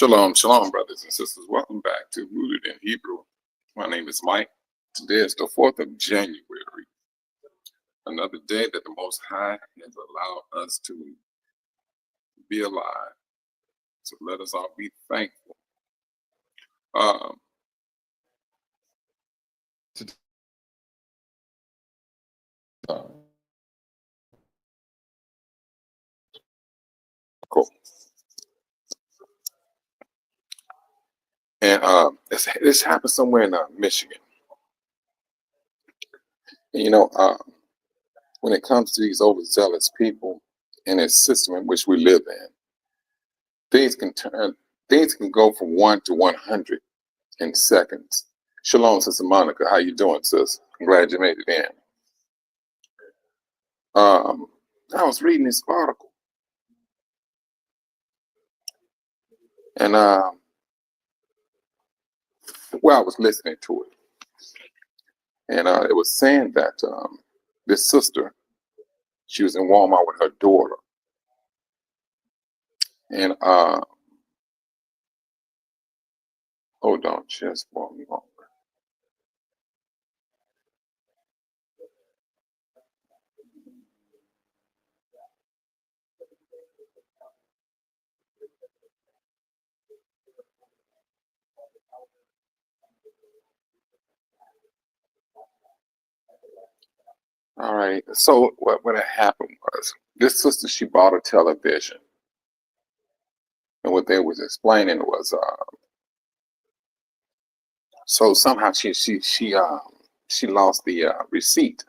Shalom, shalom, brothers and sisters. Welcome back to Rooted in Hebrew. My name is Mike. Today is the 4th of January, another day that the Most High has allowed us to be alive. So let us all be thankful. Cool. And this happened somewhere in Michigan. And, when it comes to these overzealous people in this system in which we live in, things can go from 1 to 100 in seconds. Shalom, Sister Monica. How you doing, sis? I'm glad you made it in. I was reading this article, and I was listening to it, and it was saying that this sister, she was in Walmart with her daughter, and hold on just one moment. All right. So what had happened was this sister, she bought a television, and what they was explaining was so somehow she lost the receipt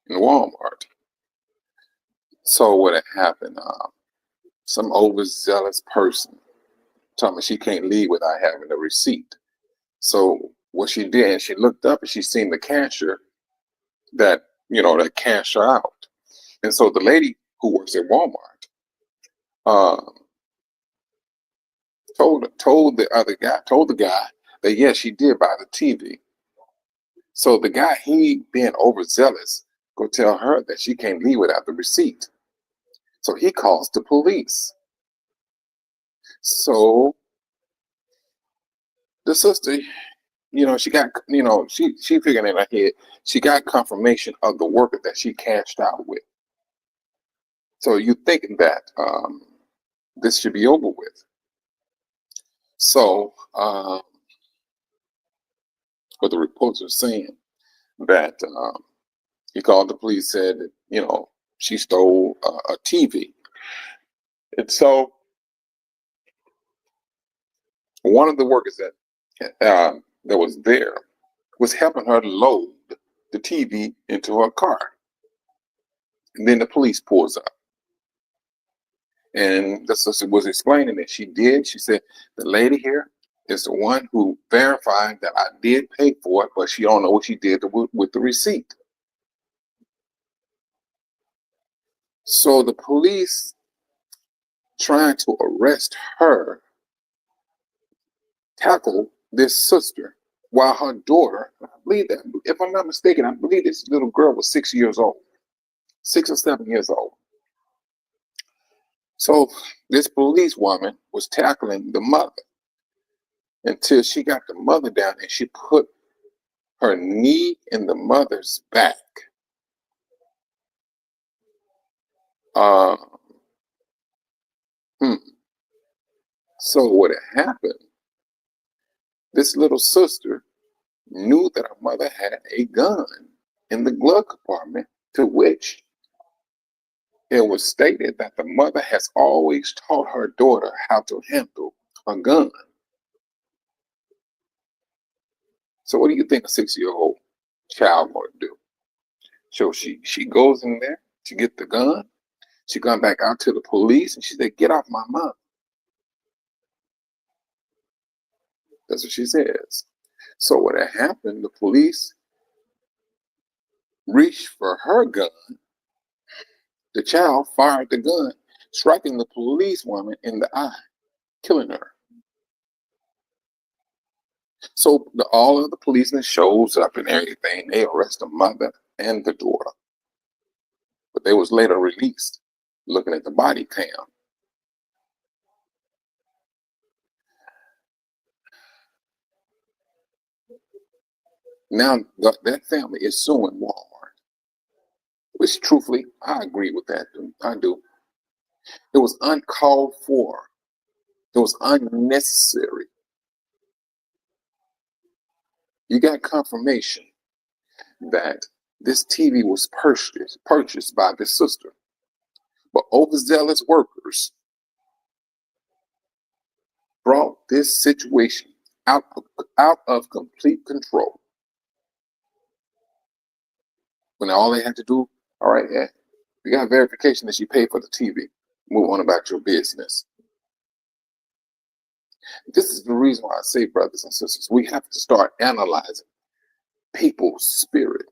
in Walmart. So what had happened? Some overzealous person told me she can't leave without having the receipt. So what she did, she looked up and she seen the cashier that cashed her out. And so the lady who works at Walmart told the guy that yes, she did buy the TV. So the guy, he being overzealous, go tell her that she can't leave without the receipt. So he calls the police. So the sister, she got, she figured in her head, she got confirmation of the worker that she cashed out with. So you thinking that this should be over with. So what the reports are saying that he called the police, said that, she stole a TV. And so one of the workers that was there was helping her load the TV into her car. And then the police pulls up. And the sister was explaining that she said, the lady here is the one who verified that I did pay for it, but she don't know what she did with the receipt. So the police trying to arrest her tackled this sister while her daughter, I believe that, if I'm not mistaken, I believe this little girl was 6 years old, 6 or 7 years old. So this police woman was tackling the mother until she got the mother down and she put her knee in the mother's back. So what had happened, this little sister knew that her mother had a gun in the glove compartment, to which it was stated that the mother has always taught her daughter how to handle a gun. So what do you think a 6-year-old child going to do? So she goes in there to get the gun. She gone back out to the police and she said, "Get off my mom." That's what she says. So what had happened, the police reached for her gun. The child fired the gun, striking the policewoman in the eye, killing her. So all of the policemen shows up and everything. They arrest the mother and the daughter. But they was later released, looking at the body cam. Now that family is suing Walmart, which truthfully, I agree with that. I do. It was uncalled for. It was unnecessary. You got confirmation that this TV was purchased by the sister, but overzealous workers brought this situation out, out of complete control. When all they had to do, all right, yeah, we got verification that you paid for the TV. Move on about your business. This is the reason why I say, brothers and sisters, we have to start analyzing people's spirit.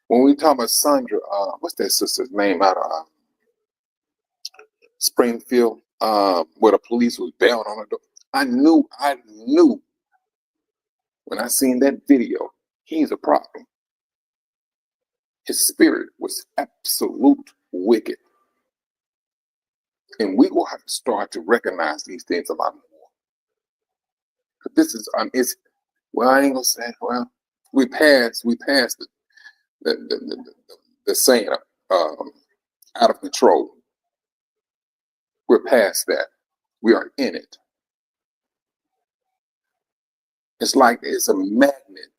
When we talk about Sandra, what's that sister's name out of Springfield, where the police was banging on her door? I knew when I seen that video, he's a problem. His spirit was absolute wicked. And we will have to start to recognize these things a lot more. But this is, well, I ain't gonna say, well, we passed the saying out of control. We're past that. We are in it. It's like it's a magnet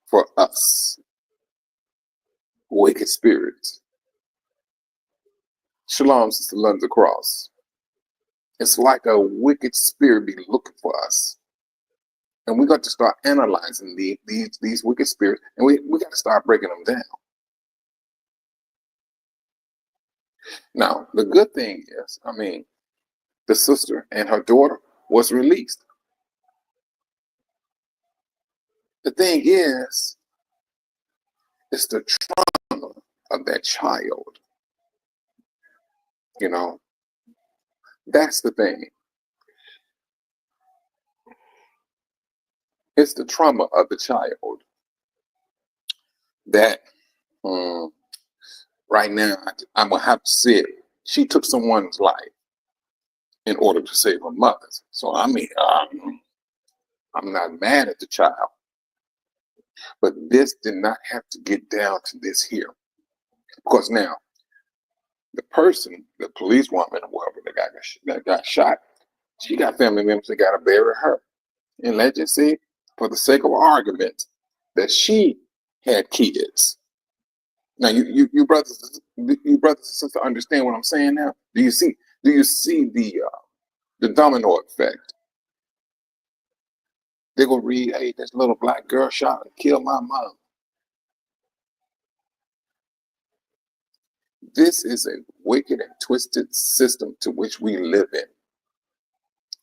for us, wicked spirits. Shalom, Sister Love the Cross. It's like a wicked spirit be looking for us. And we got to start analyzing these wicked spirits, and we got to start breaking them down. Now, the good thing is, the sister and her daughter was released. The thing is, it's the trauma of that child. You know, that's the thing. It's the trauma of the child that right now I'm gonna have to say it. She took someone's life in order to save her mother's. So I'm not mad at the child, but this did not have to get down to this here, because now the person, the police woman, or whoever that got shot, she got family members that got to bury her. And let's just say, for the sake of argument, that she had kids. Now, you brothers and sisters understand what I'm saying now? Do you see the domino effect? They're gonna read, hey, this little black girl shot and killed my mom. This is a wicked and twisted system to which we live in.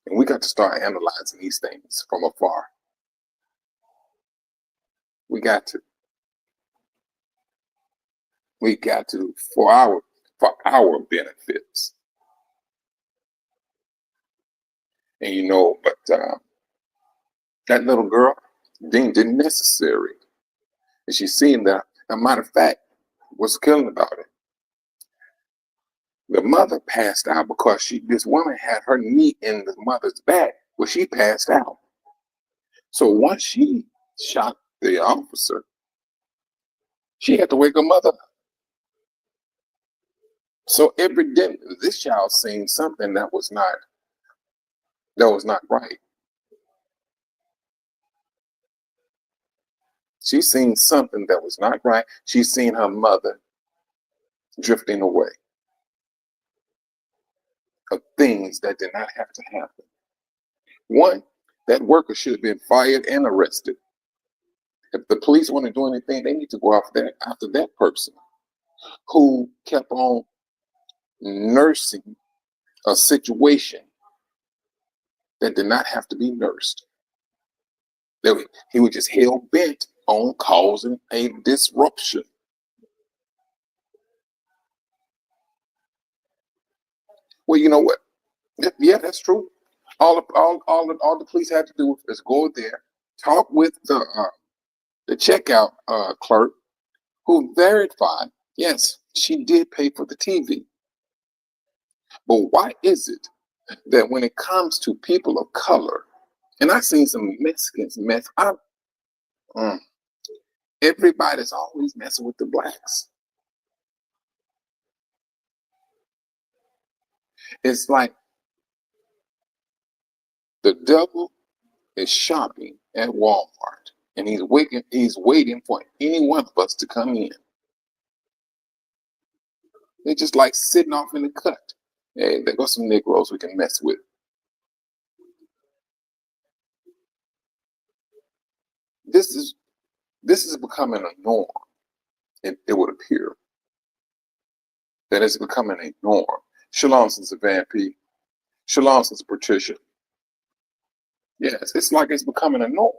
And we got to start analyzing these things from afar. We got to for our benefits. And but that little girl deemed it necessary. And she seen that, a matter of fact, what's killing about it? The mother passed out because this woman had her knee in the mother's back where she passed out. So once she shot the officer, she had to wake her mother up. So evidently, this child seen something that was not right. She seen something that was not right. She seen her mother drifting away of things that did not have to happen. One, that worker should have been fired and arrested. If the police want to do anything, they need to go after that person who kept on nursing a situation that did not have to be nursed. He was just hell bent on causing a disruption. Well, you know what? Yeah, that's true. All the police had to do is go there, talk with the checkout clerk, who verified, yes, she did pay for the TV. But why is it that when it comes to people of color, and I've seen some Mexicans mess up, Mm. Everybody's always messing with the blacks. It's like the devil is shopping at Walmart and he's waiting for any one of us to come in. They're just like sitting off in the cut. Hey, there goes some Negroes we can mess with. This is this is becoming a norm. It would appear that it's becoming a norm. Shalom, Sister Van P. Shalom, Sister Patricia. Yes, it's like it's becoming a norm.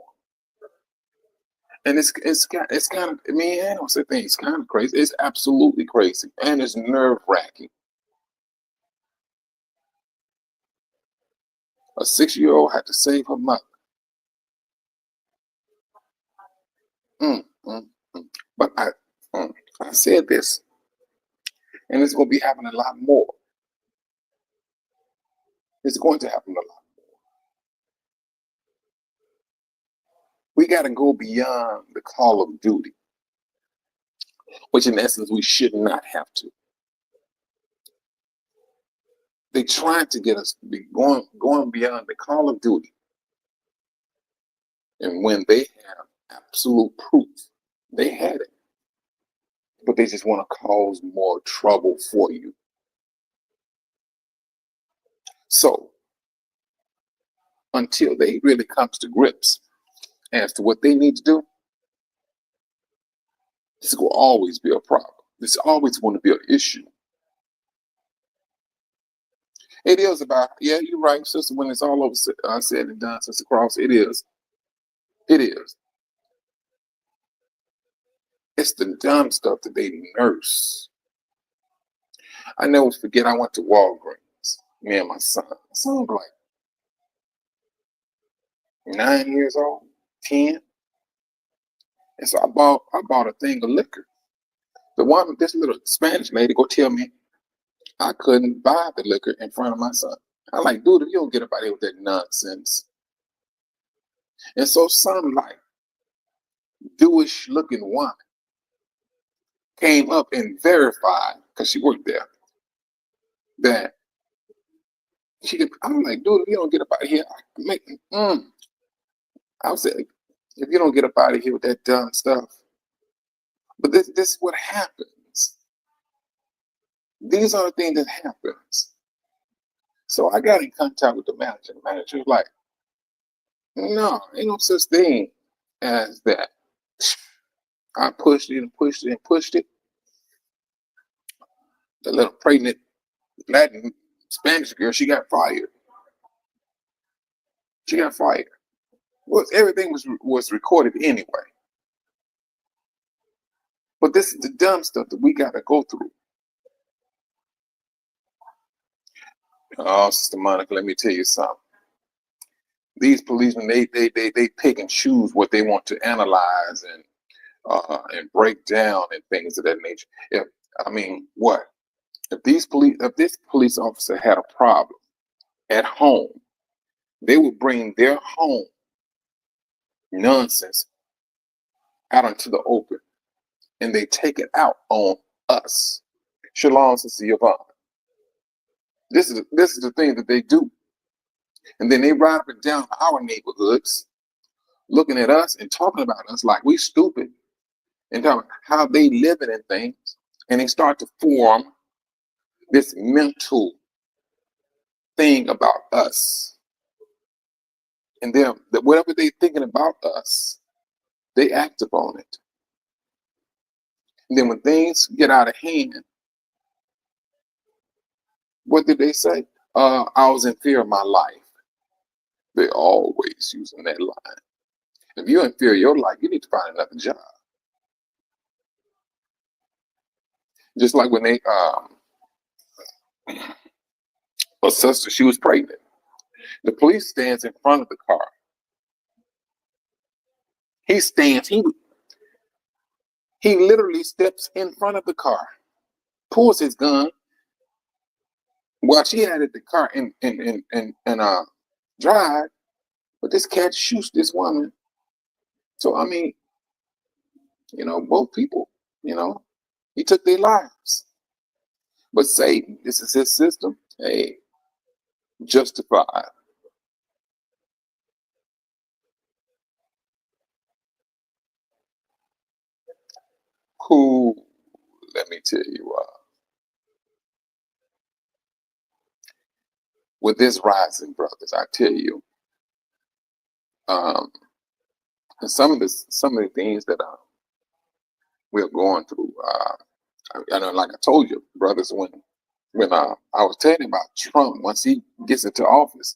And it's kind of, I mean, I don't say things. It's kind of crazy. It's absolutely crazy, and it's nerve wracking. A 6-year-old had to save her mother. Mm, mm, mm. But I said this, and it's going to be happening a lot more. It's going to happen a lot. We got to go beyond the call of duty, which in essence we should not have to. They tried to get us to be going beyond the call of duty, and when they have absolute proof, they had it, but they just want to cause more trouble for you. So until they really comes to grips as to what they need to do, this will always be a problem. This always going to be an issue. It is about, yeah, you're right, sister. When it's all over said and done, Sister Cross, it is. It is. It's the dumb stuff that they nurse. I never forget. I went to Walgreens. Me and my son. My son was like 9 years old, 10, and so I bought a thing of liquor. This little Spanish lady go tell me I couldn't buy the liquor in front of my son. I like, dude, you don't get up out here with that nonsense. And so some like Jewish looking woman came up and verified, because she worked there, that she could. I'm like, dude, if you don't get up out of here, I can make I was like, if you don't get up out of here with that dumb stuff. But this is what happens. These are the things that happens. So I got in contact with the manager. The manager was like, no, ain't no such thing as that. I pushed it and pushed it and pushed it. The little pregnant Latin Spanish girl, she got fired. She got fired. Well, everything was recorded anyway. But this is the dumb stuff that we got to go through. Oh, Sister Monica, let me tell you something. These policemen, they pick and choose what they want to analyze and break down and things of that nature. What if this police officer had a problem at home, they would bring their home nonsense out into the open, and they take it out on us. Shalom, Sister Yvonne. This is the thing that they do, and then they ride up and down our neighborhoods, looking at us and talking about us like we stupid, and talking how they living in things, and they start to form this mental thing about us, and then whatever they thinking about us, they act upon it. And then when things get out of hand, what did they say? I was in fear of my life. They always using that line. If you're in fear of your life, you need to find another job. Just like when they a sister, she was pregnant. The police stands in front of the car. He literally steps in front of the car, pulls his gun while she had the car and drive, but this cat shoots this woman. So I mean, Both people, you know, he took their lives. But Satan, this is his system. Hey, justified. Cool. Let me tell you, with this rising, brothers, I tell you, um, and some of the things that we're going through. I know, like I told you, brothers, when I was telling you about Trump, once he gets into office,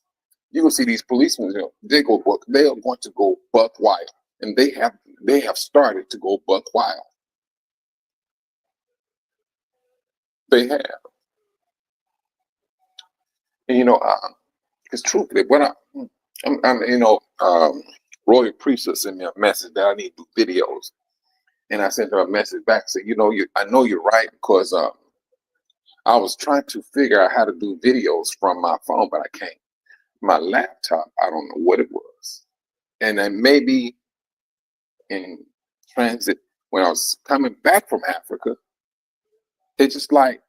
you will see these policemen. They are going to go buck wild, and they have started to go buck wild. They have, and because truthfully, Royal Priestess sent me a message that I need to do videos, and I sent her a message back saying, I know you're right because I was trying to figure out how to do videos from my phone, but I can't. My laptop, I don't know what it was, and then maybe in transit when I was coming back from Africa, they just like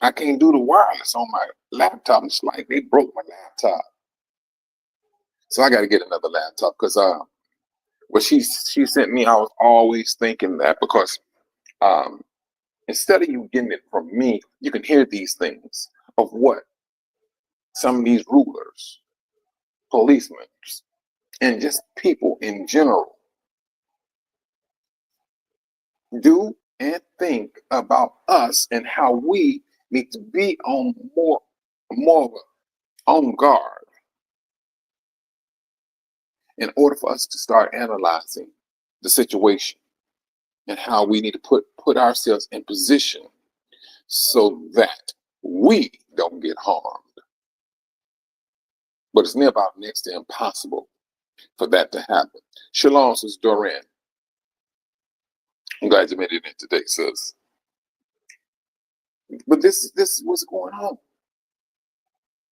I can't do the wireless on my laptop. It's like they broke my laptop, so I got to get another laptop because what she sent me, I was always thinking that because um, instead of you getting it from me, you can hear these things of what some of these rulers, policemen, and just people in general do and think about us and how we need to be on more on guard in order for us to start analyzing the situation and how we need to put ourselves in position so that we don't get harmed. But it's near about next to impossible for that to happen. Shalom, says Doran. I'm glad you made it in today, sis. But this is what's going on.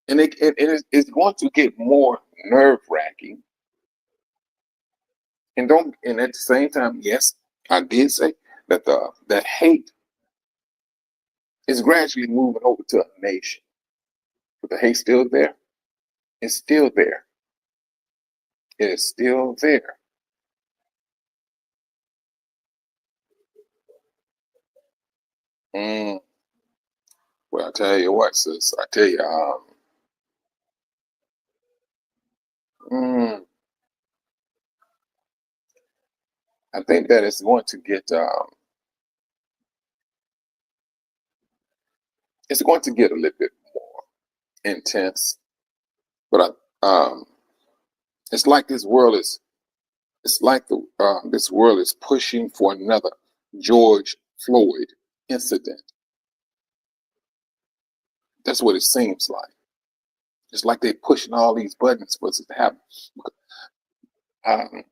And it's going to get more nerve wracking. And at the same time, yes, I did say that that hate is gradually moving over to a nation. But the hate's still there. It's still there. It is still there. Mm. Well, I tell you what, sis. I tell you, mm, I think that it's going to get a little bit more intense. But it's like it's like this world is pushing for another George Floyd incident. That's what it seems like. It's like they're pushing all these buttons for it to happen. Um,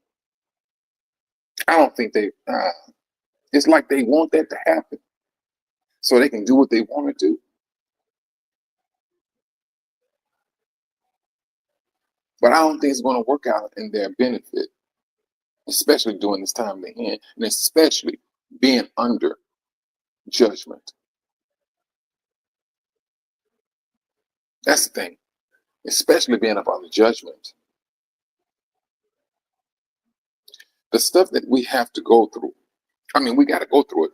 I don't think they. It's like they want that to happen so they can do what they want to do. But I don't think it's going to work out in their benefit, especially during this time they're in, and especially being under judgment. That's the thing, especially being up under judgment. The stuff that we have to go through. I mean, we got to go through it.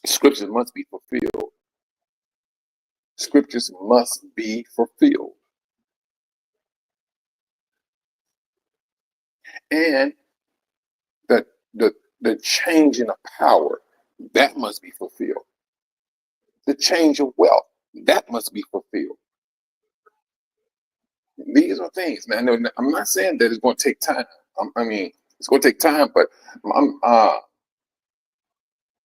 Scriptures must be fulfilled. Scriptures must be fulfilled. And the the the changing of power, that must be fulfilled. The change of wealth, that must be fulfilled. These are things, man. I'm not saying that it's going to take time. I mean, it's going to take time, but I'm, uh,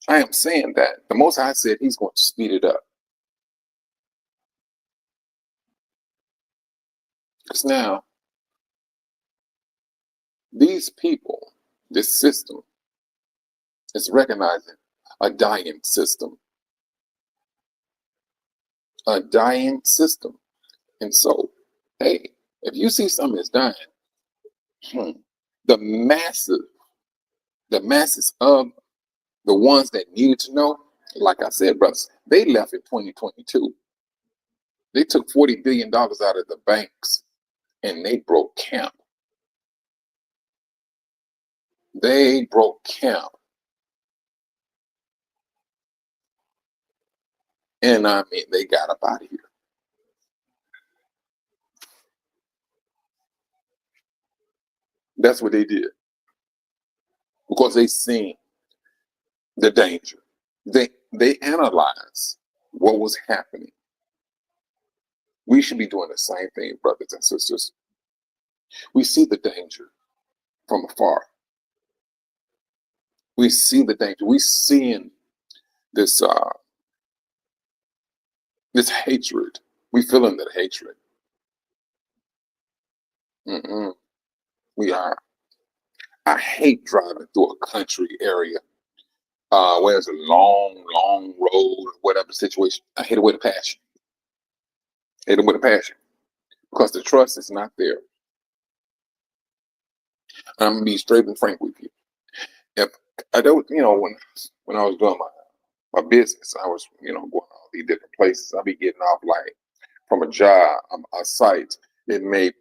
I am saying that the Most High said He's going to speed it up. Because now, these people, this system, is recognizing a dying system, a dying system. And so, hey, if you see something that's dying, the massive The masses of the ones that needed to know, like I said, brothers, they left in 2022. They took $40 billion out of the banks and they broke camp. They broke camp. And I mean, they got up out of here. That's what they did. Because they seen the danger. They analyzed what was happening. We should be doing the same thing, brothers and sisters. We see the danger from afar. We see the danger. We seeing this this hatred. We feeling that hatred. We are. I hate driving through a country area where there's a long road or whatever situation. I hate it with a passion. Hate it with a passion because the trust is not there. I'm gonna be straight and frank with you. If I don't, when I was doing my business, I was, going all these different places. I'd be getting off like from a job, a site. It may,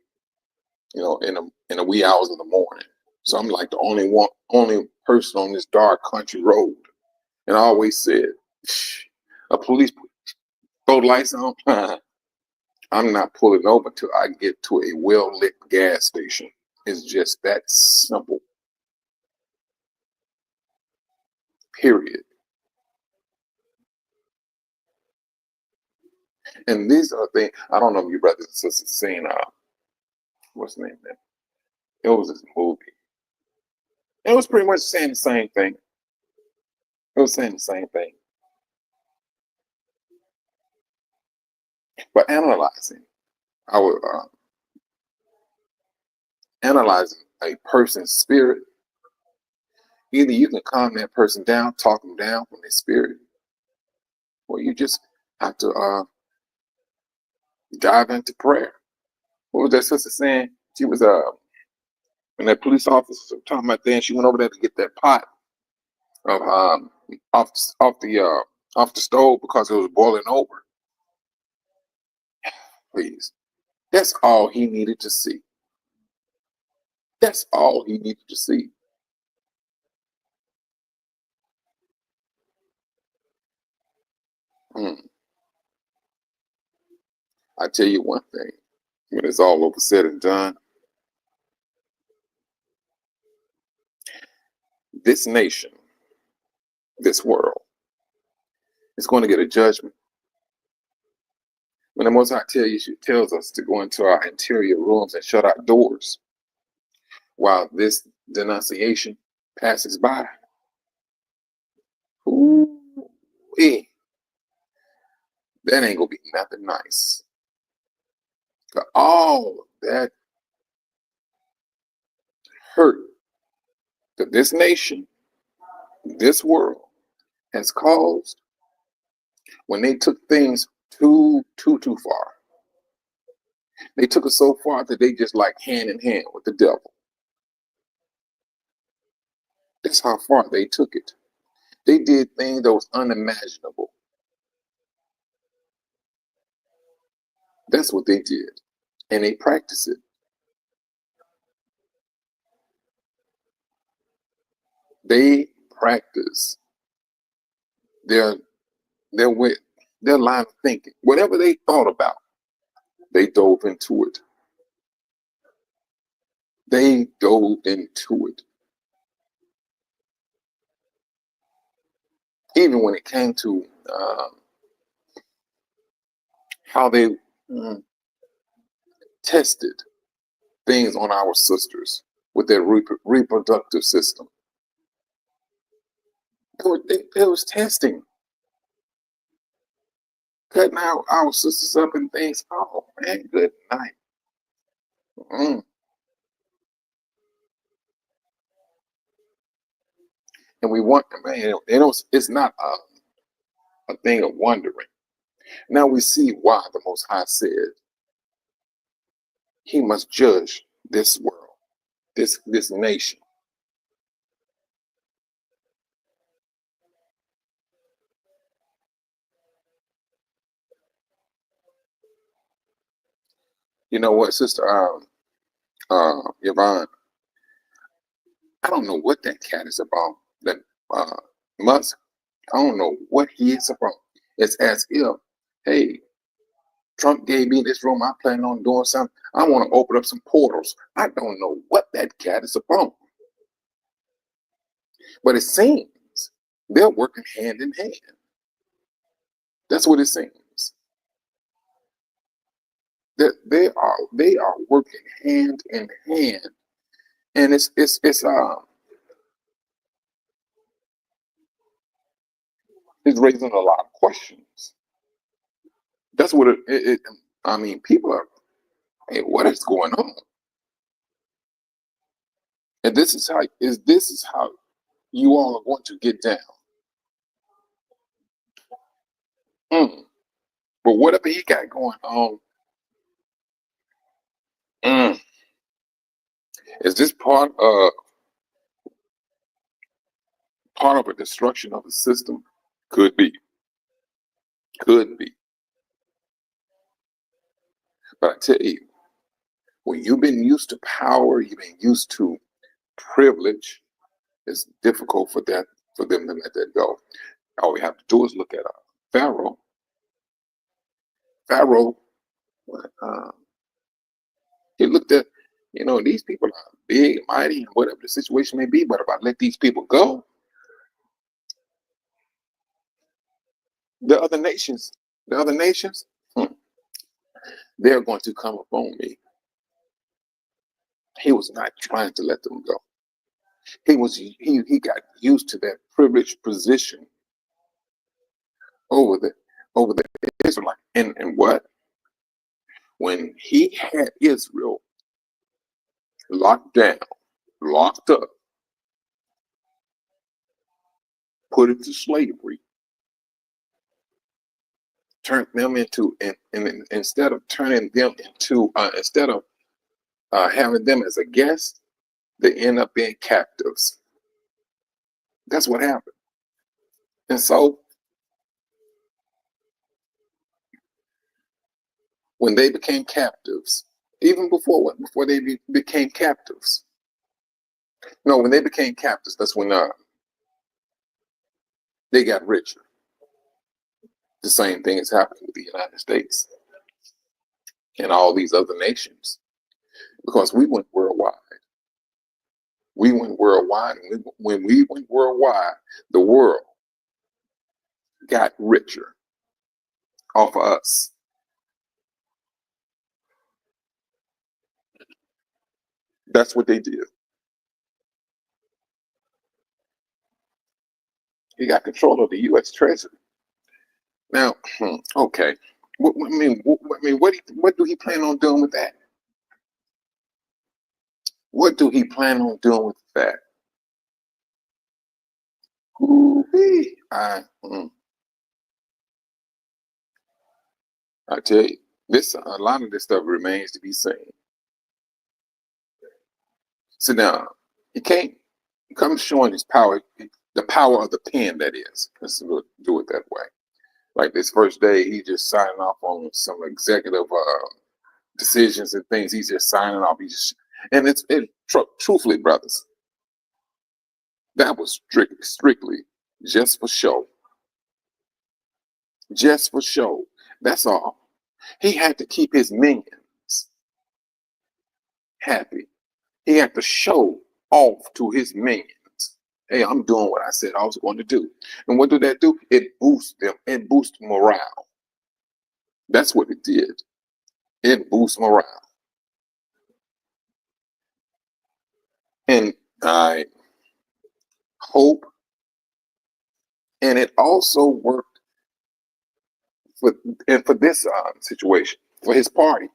in the wee hours of the morning. So I'm like the only person on this dark country road. And I always said, a police throw the lights on. I'm not pulling over till I get to a well-lit gas station. It's just that simple. Period. And these are things, I don't know if you brothers and sisters seen, what's the name of that? It was this movie. It was pretty much saying the same thing. It was saying the same thing. But analyzing a person's spirit, either you can calm that person down, talk them down from their spirit, or you just have to dive into prayer. What was that sister saying? She was when that police officer was talking about that, and she went over there to get that pot of off the stove because it was boiling over. Please, that's all he needed to see. That's all he needed to see. I tell you one thing: when it's all over, said and done, this nation, this world, is going to get a judgment. When the Most High tells us to go into our interior rooms and shut our doors while this denunciation passes by. Ooh, that ain't gonna be nothing nice. All that hurt that this nation, this world has caused when they took things too far. They took it so far that they just like hand in hand with the devil. That's how far they took it. They did things that was unimaginable. That's what they did. And they practice it. They practice their way, their line of thinking. Whatever they thought about, they dove into it. They dove into it. Even when it came to how they tested things on our sisters with their reproductive system. It was testing. Cutting our sisters up and things. Oh, man, good night. And we want, man, it's not a thing of wondering. Now we see why the Most High said he must judge this world, this nation. You know what, Sister Yvonne? I don't know what that cat is about. That uh, Musk. I don't know what he is about. It's as if, hey, Trump gave me this room. I plan on doing something. I want to open up some portals. I don't know what that cat is about. But it seems they're working hand in hand. That's what it seems. That they are working hand in hand, and it's raising a lot of questions. That's what I mean, people are, hey, what is going on? And this is how you all are going to get down. Mm. But whatever he got going on, mm, is this part of a destruction of the system? Could be, could be. But I tell you, when you've been used to power, you've been used to privilege, it's difficult for them to let that go. All we have to do is look at Pharaoh. Pharaoh, uh, he looked at, these people are big, mighty, and whatever the situation may be. But if I let these people go, the other nations, the other nations, hmm, they're going to come upon me. He was not trying to let them go. He got used to that privileged position over the over the Israelite. And what? When he had Israel locked down, locked up, put into slavery, turned them into, and instead of turning them into, instead of having them as a guest, they end up being captives. That's what happened. And so when they became captives, even before they became captives, no, when they became captives, that's when they got richer. The same thing is happening with the United States and all these other nations because we went worldwide. We went worldwide, and when we went worldwide, the world got richer off of us. That's what they did. He got control of the U.S. Treasury. Now, okay. What do he plan on doing with that? What do he plan on doing with that? Ooh-wee. I tell you, a lot of this stuff remains to be seen. So now, he can't come showing his power, the power of the pen, that is. Let's do it that way. Like this first day, he just signing off on some executive decisions and things. He's just signing off. And truthfully, brothers, that was strictly just for show. Just for show. That's all. He had to keep his minions happy. He had to show off to his minions. Hey, I'm doing what I said I was going to do. And what did that do? It boosts them. It boosts morale. That's what it did. It boosts morale. And I hope, and it also worked for this situation, for his party.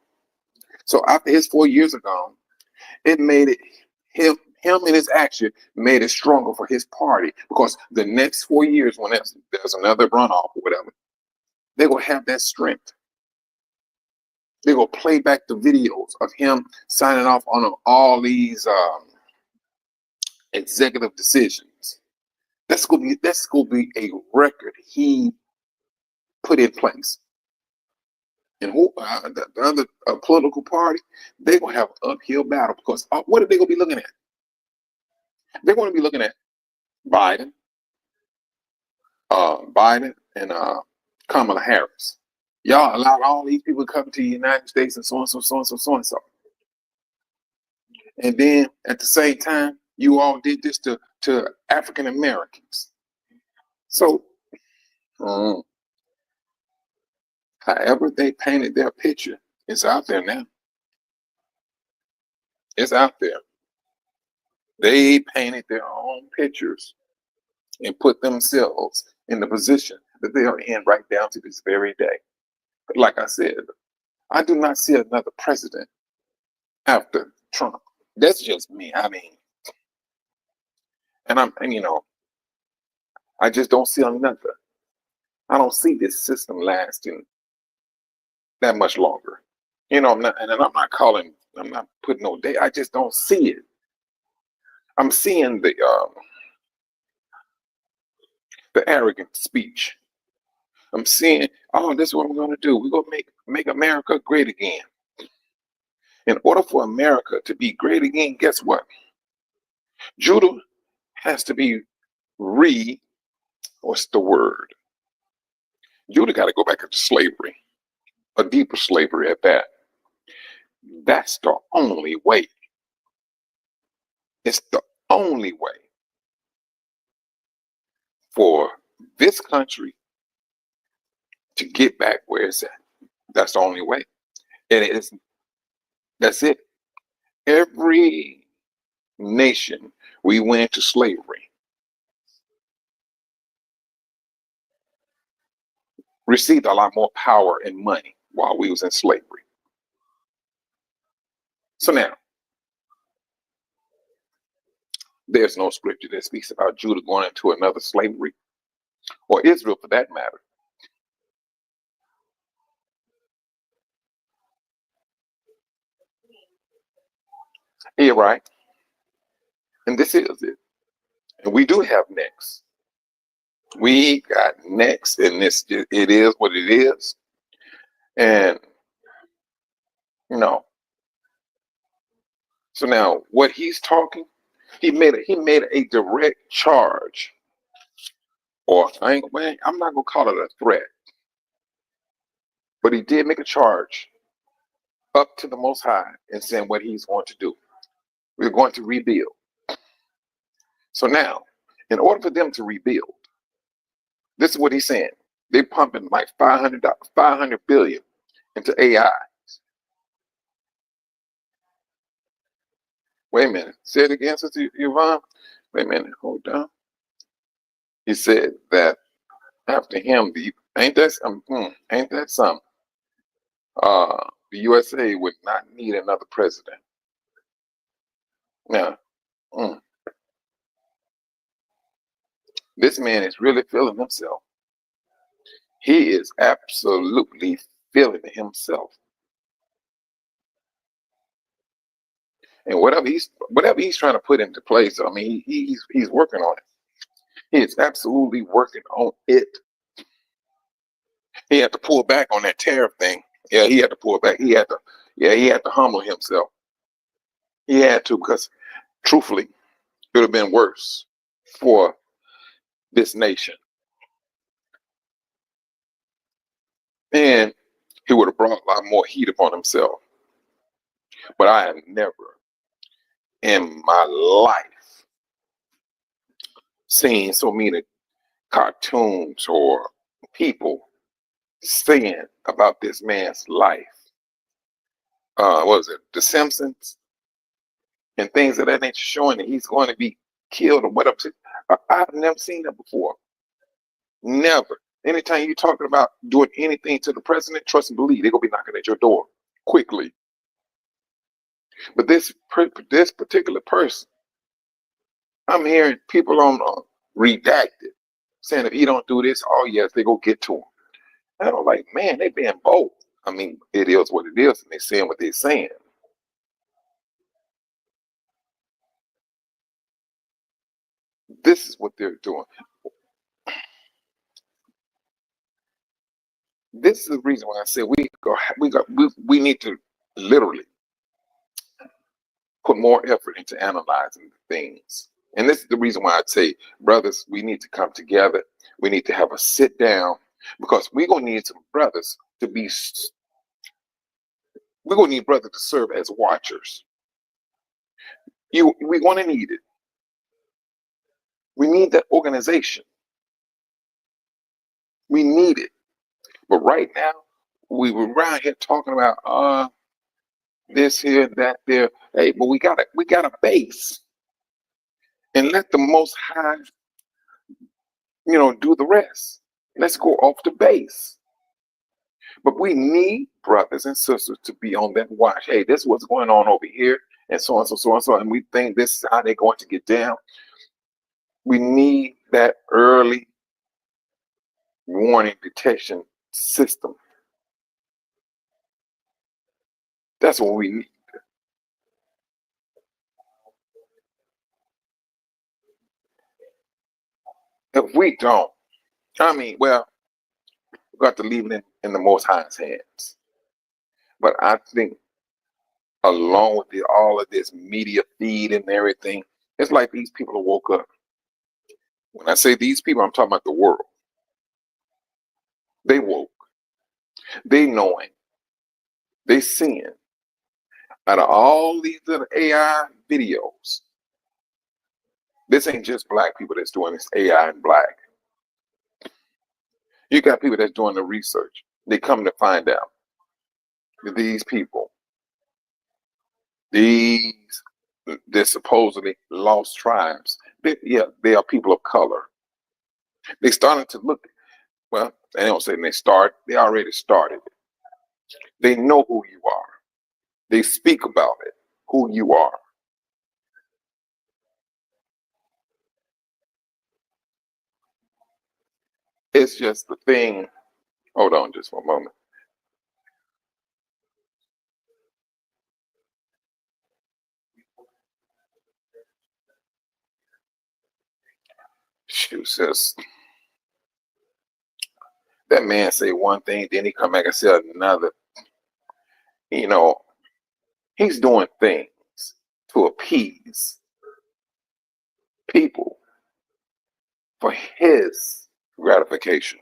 So after his 4 years are gone, it made it him and his action made it stronger for his party because the next 4 years, when there's another runoff or whatever, they're gonna have that strength. They're gonna play back the videos of him signing off on all these executive decisions. That's gonna be a record he put in place. And who the other political party, they're gonna have an uphill battle because what are they gonna be looking at? They're gonna be looking at Biden, Biden and Kamala Harris. Y'all allowed all these people to come to the United States and so and so, so and so, so and so. And then at the same time, you all did this to African Americans. So, um, however they painted their picture, it's out there now. It's out there. They painted their own pictures and put themselves in the position that they are in right down to this very day. But like I said, I do not see another president after Trump. That's just me. I mean, and I just don't see another. I don't see this system lasting that much longer. I'm not putting no day. I just don't see it. I'm seeing the arrogant speech. I'm seeing, oh, this is what we're going to do. We're going to make America great again. In order for America to be great again, guess what? Judah has to be what's the word? Judah got to go back into slavery, a deeper slavery at that. That's the only way. It's the only way for this country to get back where it's at. That's the only way. And that's it. Every nation we went into slavery received a lot more power and money while we was in slavery. So now, there's no scripture that speaks about Judah going into another slavery, or Israel for that matter. Yeah, right. And this is it. And we do have next. We got next, and it is what it is. And so now what he's talking, he made a direct charge, or I'm not gonna call it a threat, but he did make a charge up to the Most High and saying what he's going to do. We're going to rebuild. So now, in order for them to rebuild, this is what he's saying. They're pumping like 500 billion into AI. Wait a minute. Say it again, Sister Yvonne. Wait a minute. Hold on. He said that after him, ain't that something? The USA would not need another president. Now, this man is really feeling himself. He is absolutely feeling himself. And whatever he's trying to put into place, I mean, he's working on it. He is absolutely working on it. He had to pull back on that tariff thing. Yeah, he had to pull back. He had to humble himself. He had to, because truthfully, it would have been worse for this nation. And he would have brought a lot more heat upon himself. But I have never in my life seen so many cartoons or people saying about this man's life. What was it? The Simpsons and things of that nature, showing that he's going to be killed or whatever. I've never seen that before. Never. Anytime you're talking about doing anything to the president, trust and believe they're gonna be knocking at your door quickly. But this particular person, I'm hearing people on redacted saying if he don't do this, oh yes, they go get to him. And I'm like, man, they being bold. I mean, it is what it is, and they're saying what they're saying. This is what they're doing. This is the reason why I said we need to literally put more effort into analyzing things. And this is the reason why I say, brothers, we need to come together. We need to have a sit down because we're gonna need some brothers to be. We're gonna need brothers to serve as watchers. We're gonna need it. We need that organization. We need it. But right now, we were around here talking about this here, that there. Hey, but we got a base, and let the Most High, do the rest. Let's go off the base. But we need brothers and sisters to be on that watch. Hey, this is what's going on over here, and so and so, so and so, and we think this is how they're going to get down. We need that early warning detection system. That's what we need. If we don't, well, we got to leave it in the Most High's hands. But I think, along with all of this media feed and everything, it's like these people have woke up. When I say these people, I'm talking about the world. They woke. They knowing. They seeing. Out of all these little AI videos, this ain't just black people that's doing this AI and black. You got people that's doing the research. They come to find out that these people, they're supposedly lost tribes. They are people of color. They started to look. Well, they don't say they already started. They know who you are. They speak about it, who you are. It's just the thing. Hold on just for a moment. Shoot, sis. That man say one thing, then he come back and say another. He's doing things to appease people for his gratification.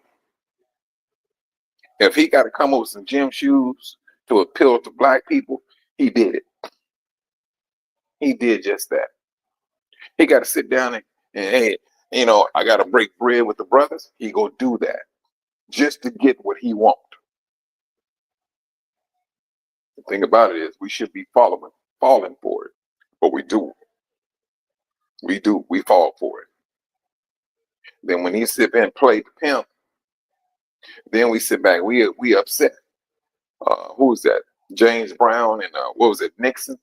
If he got to come up with some gym shoes to appeal to black people, he did it. He did just that. He got to sit down and hey, I got to break bread with the brothers. He go do that just to get what he want. The thing about it is we should be falling for it, but we do. We fall for it. Then when he sit there and play the pimp, then we sit back. We upset. Who was that? James Brown and what was it, Nixon?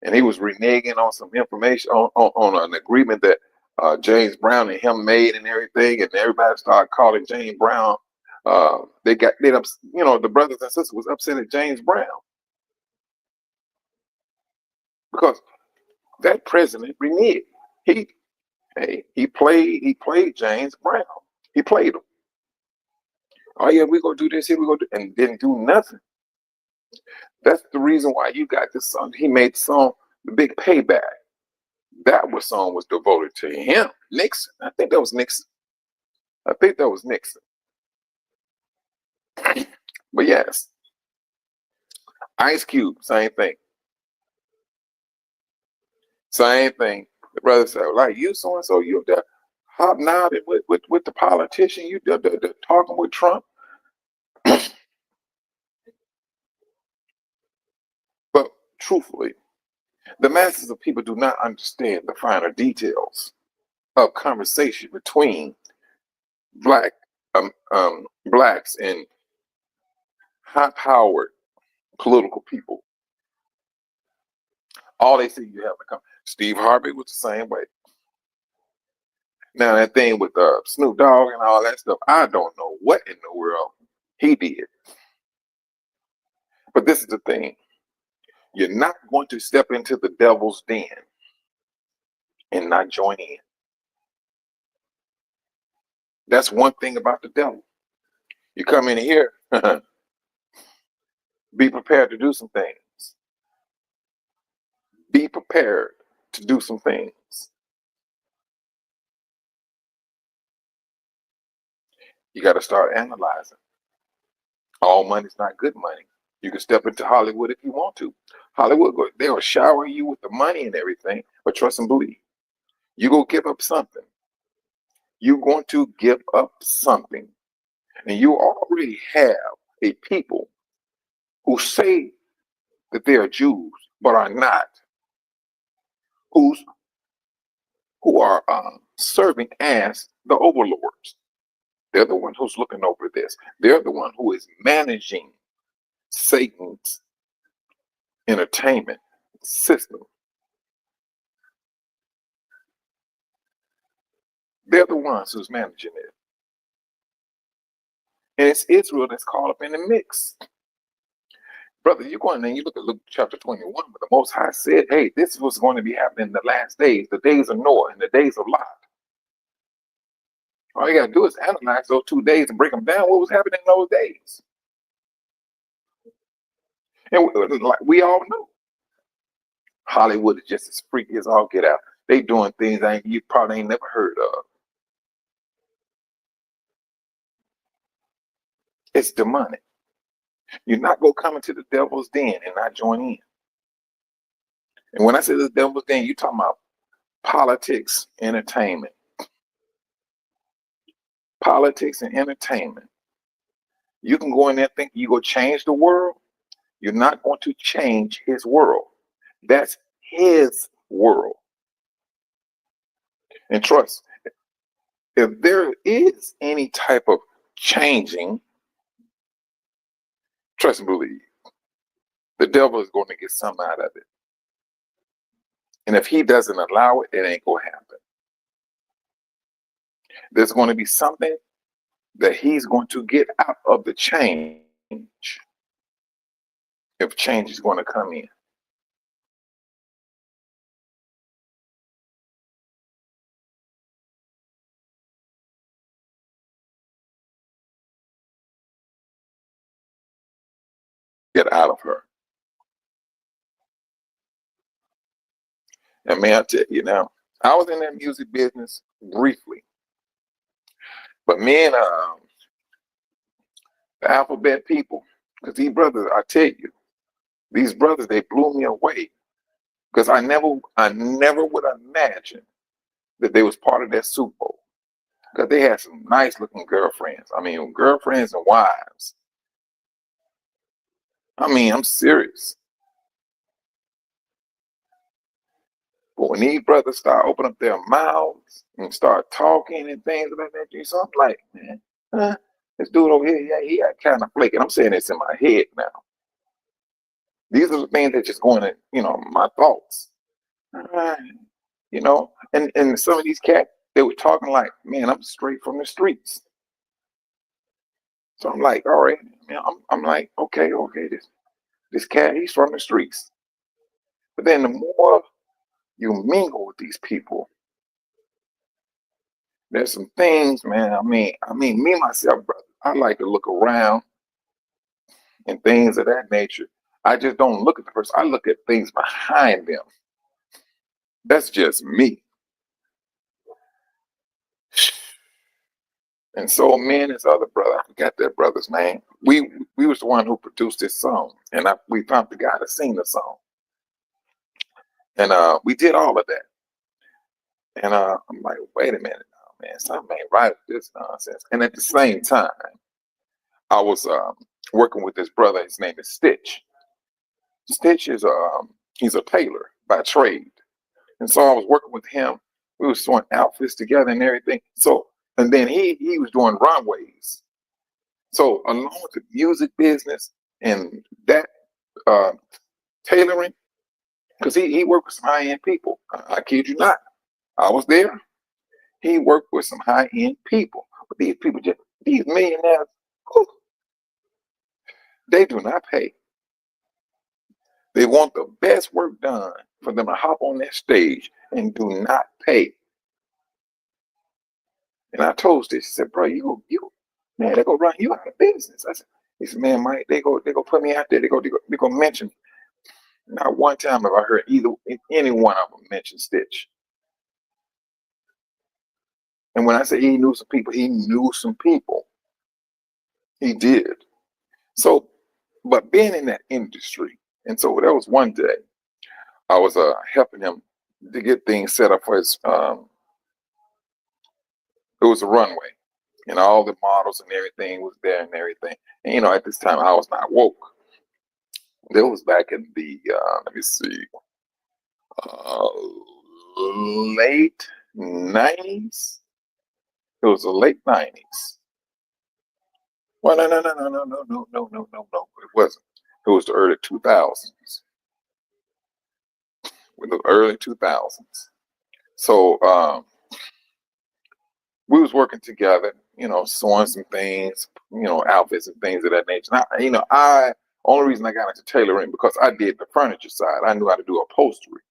And he was reneging on some information on an agreement that James Brown and him made and everything, and everybody started calling James Brown. The brothers and sisters was upset at James Brown because that president reneged. He played James Brown. He played him. Oh yeah, we gonna do this here, we gonna do, and didn't do nothing. That's the reason why you got this song. He made the song "The Big Payback." That song was devoted to him, Nixon. I think that was Nixon. But yes, Ice Cube, same thing. Same thing. The brother said, like you so and so, you there hobnobbing with the politician, you talking with Trump. But truthfully, the masses of people do not understand the finer details of conversation between blacks and high-powered political people. All they see you have to come. Steve Harvey was the same way. Now that thing with Snoop Dogg and all that stuff, I don't know what in the world he did. But this is the thing. You're not going to step into the devil's den and not join in. That's one thing about the devil. You come in here, be prepared to do some things. Be prepared to do some things. You got to start analyzing. All money's not good money. You can step into Hollywood if you want to. Hollywood, they will shower you with the money and everything, but trust and believe. You go give up something. You're going to give up something. And you already have a people who say that they are Jews, but are not, who's who are serving as the overlords. They're the one who's looking over this. They're the one who is managing Satan's entertainment system. They're the ones who's managing it. And it's Israel that's caught up in the mix. Brother, you go in there and you look at Luke chapter 21, but the Most High said, hey, this was going to be happening in the last days, the days of Noah and the days of Lot. All you got to do is analyze those 2 days and break them down. What was happening in those days? And like we all know, Hollywood is just as freaky as all get out. They doing things you probably ain't never heard of. It's demonic. You're not going to come into the devil's den and not join in. And when I say the devil's den, you're talking about politics, entertainment. Politics and entertainment. You can go in there and think you're going to change the world. You're not going to change his world. That's his world. And trust, if there is any type of changing, trust and believe, the devil is going to get something out of it. And if he doesn't allow it, it ain't going to happen. There's going to be something that he's going to get out of the change if change is going to come in. Get out of her. And may I tell you now, I was in that music business briefly, but me and the alphabet people, because these brothers, I tell you, these brothers, they blew me away. Because I never would imagine that they was part of that Super Bowl. Because they had some nice looking girlfriends. I mean, girlfriends and wives. I mean, I'm serious. But when these brothers start opening up their mouths and start talking and things like that, so I'm like, man, this dude over here, yeah, he got kind of flaky. I'm saying this in my head now. These are the things that just going in, my thoughts. And some of these cats, they were talking like, man, I'm straight from the streets. So I'm like, all right, man, I'm like, okay, this cat, he's from the streets. But then the more you mingle with these people, there's some things, man. I mean, me myself, brother, I like to look around and things of that nature. I just don't look at the person. I look at things behind them. That's just me. And so me and this other brother, I forgot that brother's name. We was the one who produced this song, and we found the guy to sing the song, and we did all of that. And I'm like, wait a minute, man, something ain't right with this nonsense. And at the same time, I was working with this brother. His name is Stitch. Stitch is he's a tailor by trade, and so I was working with him. We was sewing outfits together and everything. So. And then he was doing runways. So along with the music business and that tailoring, because he worked with some high-end people. I kid you not. I was there. He worked with some high-end people. But these people, these millionaires, they do not pay. They want the best work done for them to hop on that stage and do not pay. And I told Stitch, I said, bro, you Man, they go run you out of business. I said, he said, man, Mike, they go put me out there. They go mention me. Not one time have I heard any one of them mention Stitch. And when I say he knew some people, he knew some people. He did. So, but being in that industry, and so there was one day I was helping him to get things set up for his. It was a runway, and all the models and everything was there and everything. And at this time I was not woke. That was back in the let me see, uh, late '90s. It was the late '90s. Well, no. It wasn't. It was the early 2000s. With the early 2000s. So we was working together, sewing some things, outfits and things of that nature. And I only reason I got into tailoring because I did the furniture side. I knew how to do upholstery,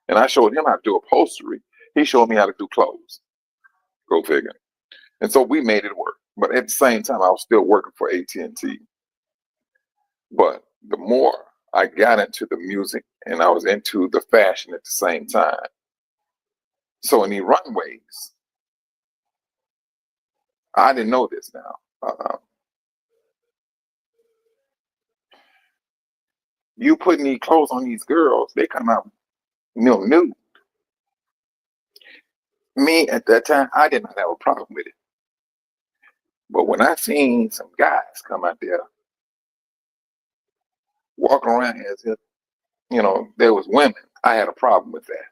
and I showed him how to do upholstery. He showed me how to do clothes. Go figure. And so we made it work. But at the same time, I was still working for AT&T. But the more I got into the music and I was into the fashion at the same time. So in the runways, I didn't know this now. You putting these clothes on these girls, they come out nude. Me at that time, I did not have a problem with it. But when I seen some guys come out there walking around as if, there was women, I had a problem with that.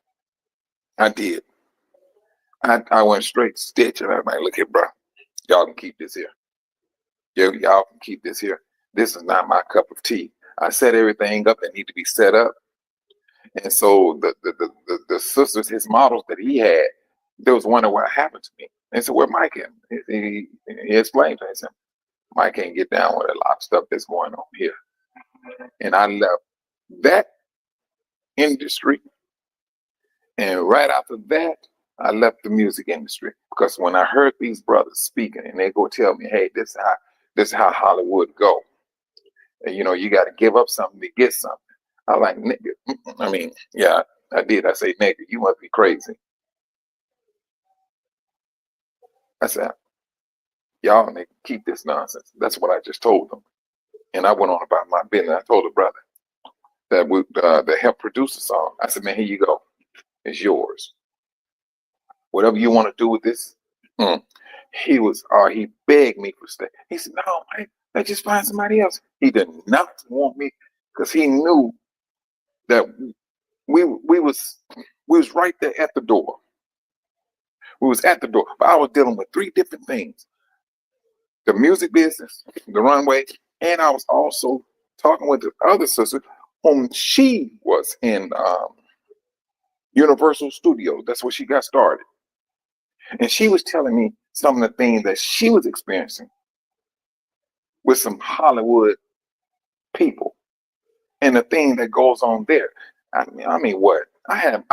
I did. I went straight to Stitch and everybody, look here, bro. Y'all can keep this here. Y'all can keep this here. This is not my cup of tea. I set everything up that need to be set up. And so the sisters, his models that he had, they was wondering what happened to me. And so where Mike at? He explained to him, he said, Mike can't get down with a lot of stuff that's going on here. And I left that industry. And right after that, I left the music industry because when I heard these brothers speaking and they go tell me, hey, this is how Hollywood go. And you got to give up something to get something. I like, nigga. I mean, yeah, I did. I say, nigga, you must be crazy. I said, y'all nigga, keep this nonsense. That's what I just told them. And I went on about my business. I told the brother that helped produce the song. I said, man, here you go. It's yours. Whatever you want to do with this. He begged me for stay. He said, no, man, let's just find somebody else. He did not want me because he knew that we was right there at the door. We was at the door. But I was dealing with three different things. The music business, the runway, and I was also talking with the other sister whom she was in Universal Studios. That's where she got started. And she was telling me some of the things that she was experiencing with some Hollywood people and the thing that goes on there. I mean what? I had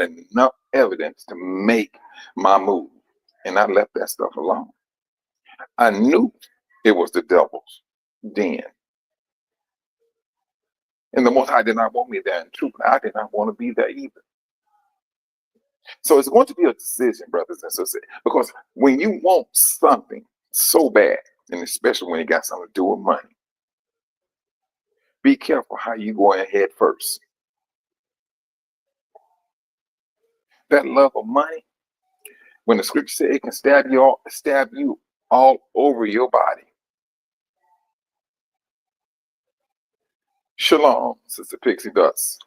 enough evidence to make my move, and I left that stuff alone. I knew it was the devil's den. And the Most High did not want me there. In truth, I did not want to be there either. So it's going to be a decision, brothers and sisters, because when you want something so bad, and especially when it got something to do with money, be careful how you go ahead first. That love of money, when the scripture says it can stab you all over your body. Shalom, Sister Pixie Dust.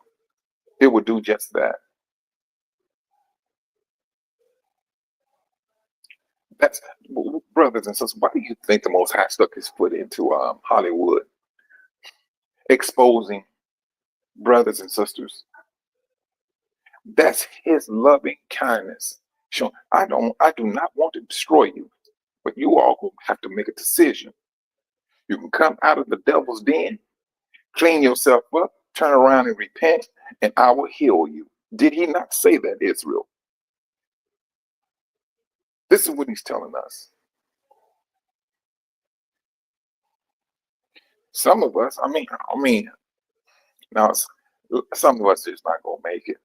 It will do just that. That's, brothers and sisters, why do you think the Most High stuck his foot into Hollywood, exposing brothers and sisters? That's his loving kindness. Sure, I do not want to destroy you, but you all will have to make a decision. You can come out of the devil's den, clean yourself up, turn around and repent, and I will heal you. Did he not say that, Israel? This is what he's telling us. Some of us, now some of us just not gonna make it.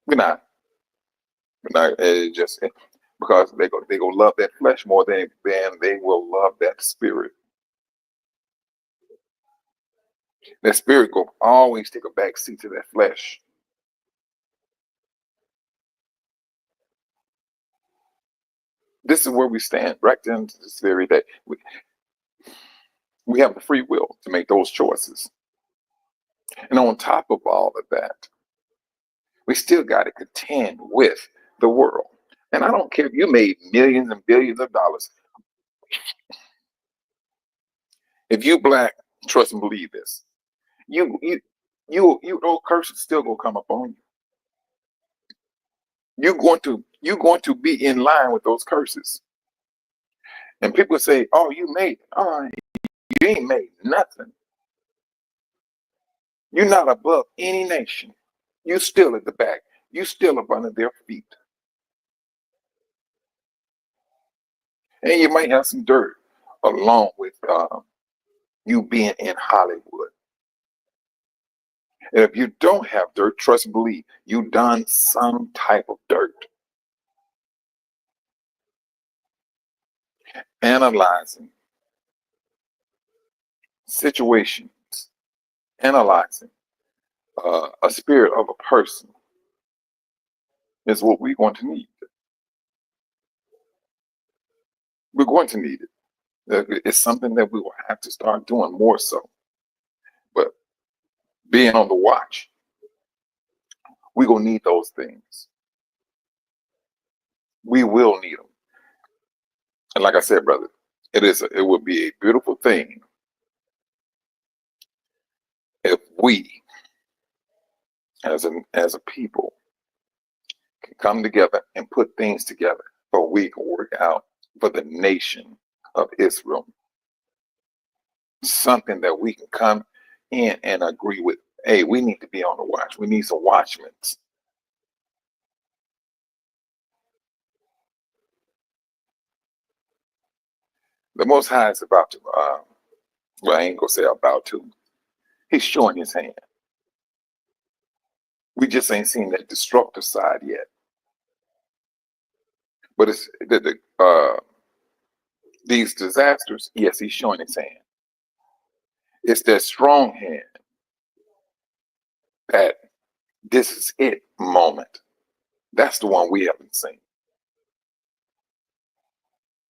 We're not. We're not. It just because they go love that flesh more than they will love that spirit. That spirit will always take a back seat to that flesh. This is where we stand right then to this very day. We have the free will to make those choices. And on top of all of that, we still got to contend with the world. And I don't care if you made millions and billions of dollars. If you black, trust and believe this. Those curses still gonna come upon you. You're going to be in line with those curses. And people say, "Oh, you made it." Oh, you ain't made nothing. You're not above any nation. You still at the back. You still up under their feet. And you might have some dirt along with you being in Hollywood. And if you don't have dirt, trust and believe, you done some type of dirt. Analyzing situations, analyzing a spirit of a person is what we're going to need. We're going to need it. It's something that we will have to start doing more so. But being on the watch, we're going to need those things. We will need them. And like I said, brother, it would be a beautiful thing if we, as a people, can come together and put things together so we can work out for the nation of Israel. Something that we can come in and agree with. Hey, we need to be on the watch. We need some watchmen. The Most High is about to, well, I ain't gonna say about to. He's showing his hand. We just ain't seen that destructive side yet. But it's these disasters. Yes, he's showing his hand. It's that strong hand that this is it moment. That's the one we haven't seen.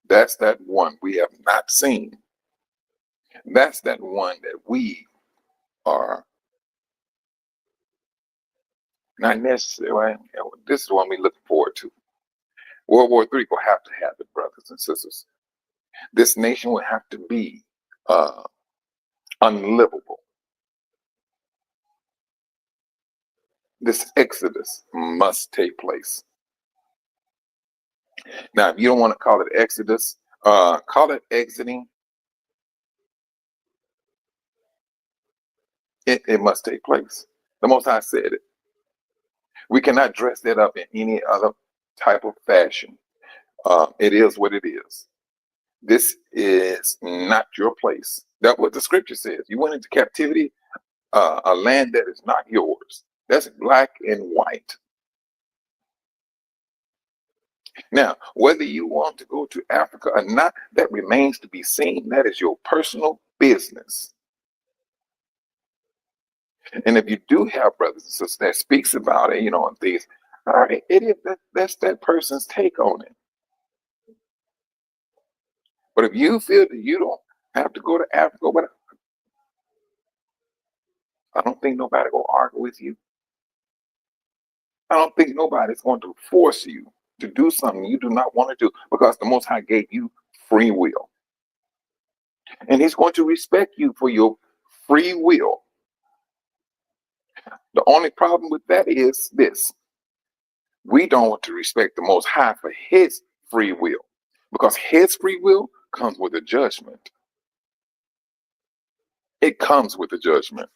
That's that one we have not seen. That's that one that we are not necessarily. This is the one we're looking forward to. World War III will have to happen, brothers and sisters. This nation will have to be unlivable. This exodus must take place. Now, if you don't want to call it exodus, call it exiting. It must take place. The Most High said it. We cannot dress that up in any other type of fashion. It is what it is. This is not your place. That's what the scripture says. You went into captivity, a land that is not yours. That's black and white. Now, whether you want to go to Africa or not, that remains to be seen. That is your personal business. And if you do have brothers and sisters that speaks about it, and things, all right, that's that person's take on it. But if you feel that you don't have to go to Africa, but I don't think nobody will argue with you. I don't think nobody's going to force you to do something you do not want to do, because the Most High gave you free will. And he's going to respect you for your free will. The only problem with that is this. We don't want to respect the Most High for his free will, because his free will comes with a judgment. It comes with a judgment.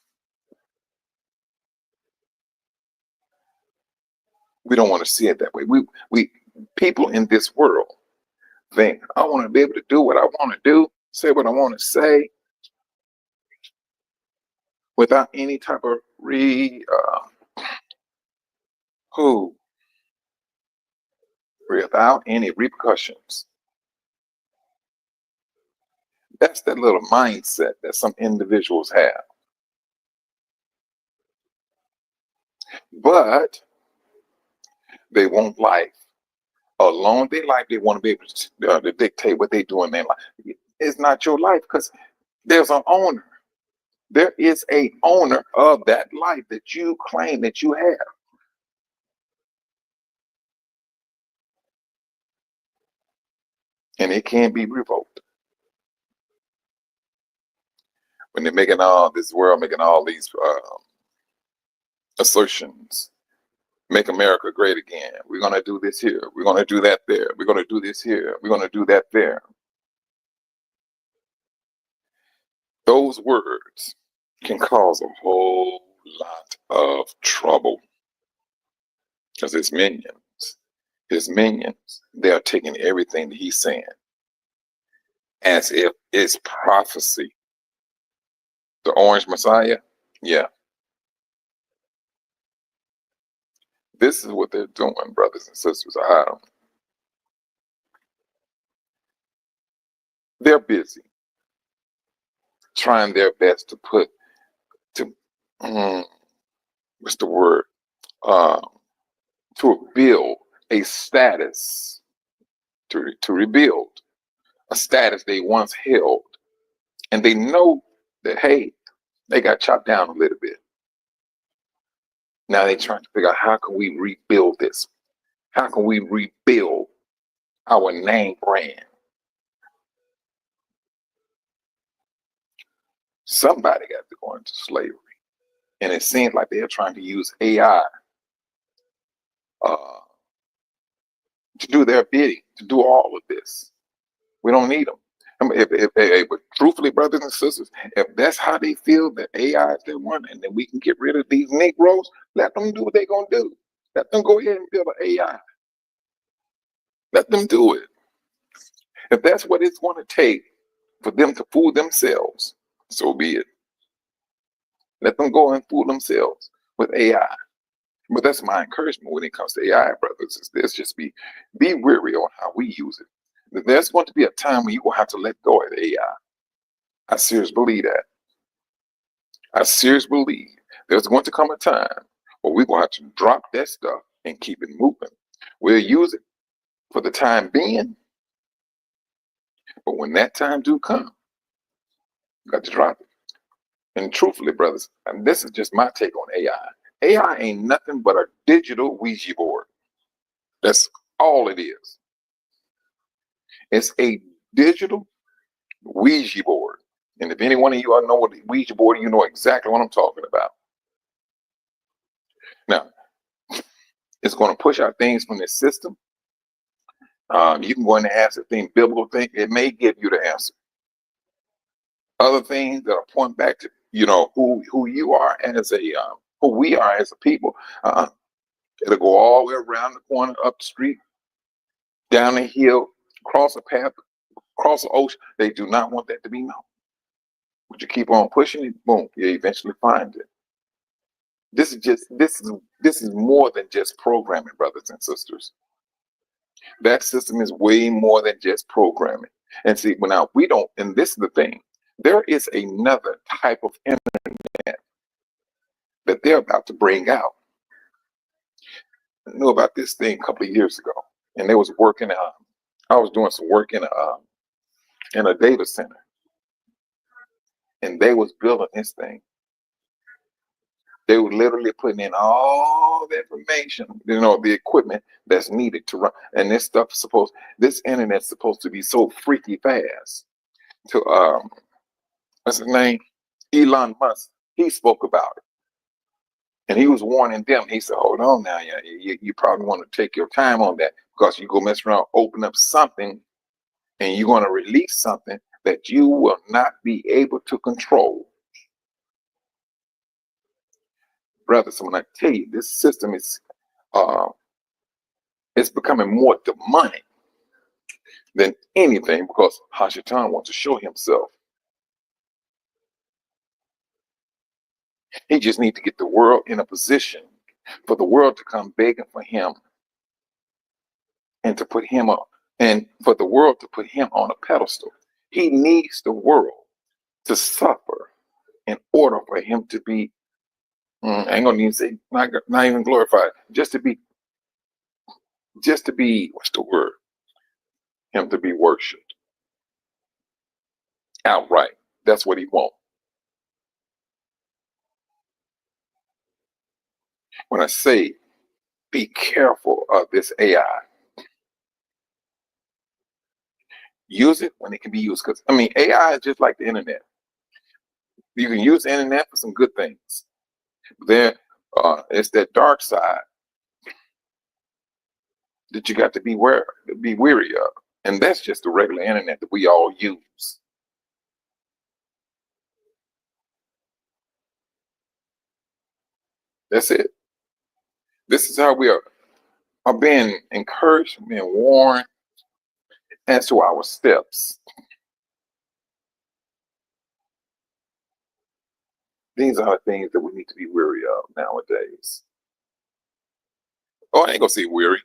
We don't want to see it that way. We people in this world, think I want to be able to do what I want to do, say what I want to say, without any type of who without any repercussions. That's that little mindset that some individuals have. But they want life. Along their life, they want to be able to dictate what they do in their life. It's not your life because there's an owner. There is a owner of that life that you claim that you have. And it can be revoked. When they're making all this world, making all these assertions, make America great again. We're going to do this here. We're going to do that there. We're going to do this here. We're going to do that there. Those words can cause a whole lot of trouble because his minions, they're taking everything that he's saying as if it's prophecy. The Orange Messiah, yeah. This is what they're doing, brothers and sisters. They're busy trying their best to put to what's the word? To build a status, to rebuild a status they once held, and they know that hey, they got chopped down a little bit. Now they're trying to figure out how can we rebuild this? How can we rebuild our name brand? Somebody got to go into slavery. And it seems like they're trying to use AI to do their bidding, to do all of this. We don't need them. I mean, but truthfully, brothers and sisters, if that's how they feel that AI is their one, and then we can get rid of these Negroes, let them do what they're going to do. Let them go ahead and build an AI. Let them do it. If that's what it's going to take for them to fool themselves, so be it. Let them go and fool themselves with AI. But that's my encouragement when it comes to AI, brothers, is this: just be wary on how we use it. There's going to be a time when you will have to let go of AI. I seriously believe that. I seriously believe there's going to come a time where we're going to have to drop that stuff and keep it moving. We'll use it for the time being, but when that time do come, you got to drop it. And truthfully, brothers, and this is just my take on AI. AI ain't nothing but a digital Ouija board. That's all it is. It's a digital Ouija board. And if any one of you all know what the Ouija board, you know exactly what I'm talking about. Now, it's going to push out things from this system. You can go in and ask the thing, biblical thing. It may give you the answer. Other things that are point back to, who you are as who we are as a people. It'll go all the way around the corner, up the street, down the hill, cross a path, cross the ocean. They do not want that to be known. But you keep on pushing it, boom, you eventually find it. This is more than just programming, brothers and sisters. That system is way more than just programming. And see, now we don't, and this is the thing, there is another type of internet that they're about to bring out. I knew about this thing a couple of years ago, and they was working. I was doing some work in a data center, and they was building this thing. They were literally putting in all the information, the equipment that's needed to run. And this internet's supposed to be so freaky fast. To what's his name? Elon Musk. He spoke about it, and he was warning them. He said, "Hold on now, you probably want to take your time on that because you go mess around, open up something, and you're going to release something that you will not be able to control." Brother, so when I tell you this system is it's becoming more demonic. than anything, because Hashatan wants to show himself. He just needs to get the world in a position for the world to come begging for him, and to put him up, and for the world to put him on a pedestal. He needs the world to suffer in order for him to be, I ain't gonna even say not even glorified, just to be, what's the word? Him to be worshipped outright. That's what he wants. When I say be careful of this AI, use it when it can be used. Because I mean, AI is just like the internet. You can use the internet for some good things. Then it's that dark side that you got to be weary of, and that's just the regular internet that we all use. That's it. This is how we are being encouraged, being warned as to our steps. These are the things that we need to be weary of nowadays. Oh, I ain't gonna say weary.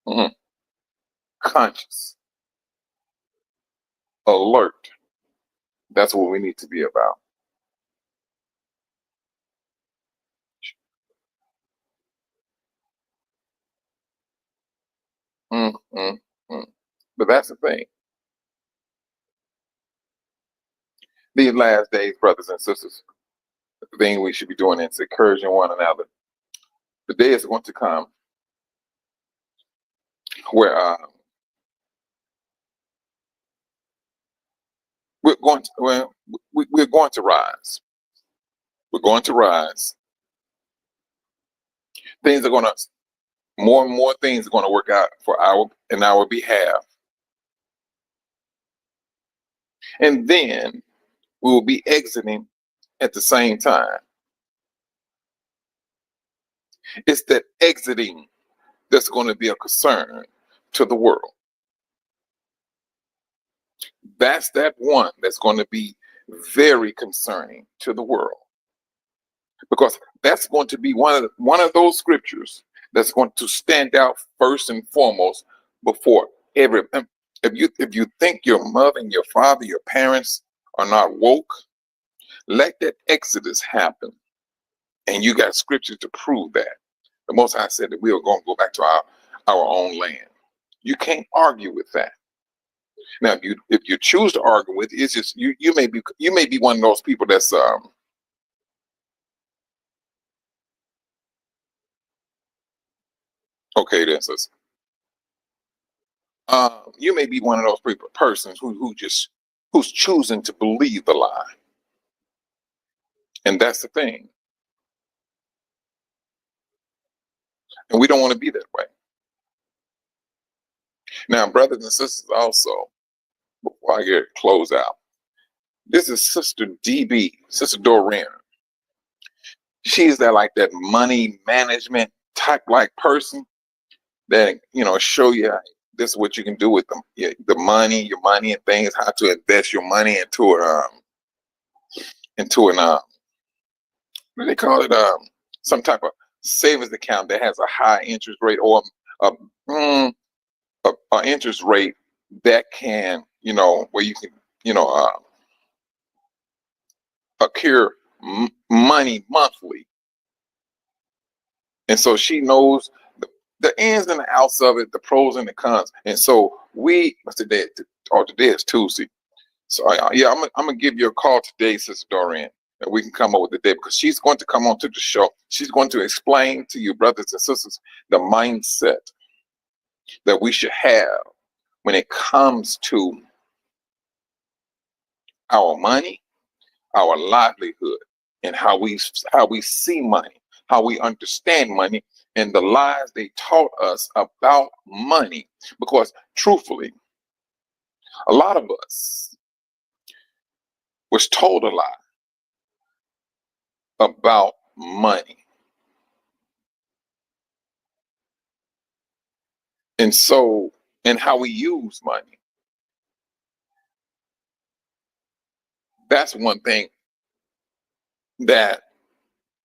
Mm-mm. Conscious, alert. That's what we need to be about. Mm, mm, mm. But that's the thing. These last days, brothers and sisters, the thing we should be doing is encouraging one another. The day is going to come where we're going to rise. We're going to rise. Things are going to, more and more things are going to work out for our behalf, and then we will be exiting at the same time. It's that exiting that's going to be a concern to the world. That's that one that's going to be very concerning to the world, because that's going to be one of those scriptures that's going to stand out first and foremost before every. If you think your mother and your father, your parents are not woke, let that exodus happen, and you got scripture to prove that. The Most High said that we are going to go back to our own land. You can't argue with that. Now, if you choose to argue with it, it's just you may be one of those people that's okay. Then, sis. You may be one of those persons who's choosing to believe the lie, and that's the thing. And we don't want to be that way. Now, brothers and sisters, also, before I get close out, this is Sister DB, Sister Doreen. She's that money management type like person that show you this is what you can do with them, the money, your money and things, how to invest your money into an what do they call it, some type of savings account that has a high interest rate, or a, mm, a interest rate that can where you can accrue money monthly. And so she knows the ins and the outs of it, the pros and the cons. And so what's today? Today is Tuesday. So yeah, I'm gonna give you a call today, Sister Doreen, and we can come up with the day, because she's going to come on to the show. She's going to explain to you, brothers and sisters, the mindset that we should have when it comes to our money, our livelihood, and how we see money, how we understand money, and the lies they taught us about money. Because truthfully, a lot of us was told a lie about money. And so and how we use money. That's one thing that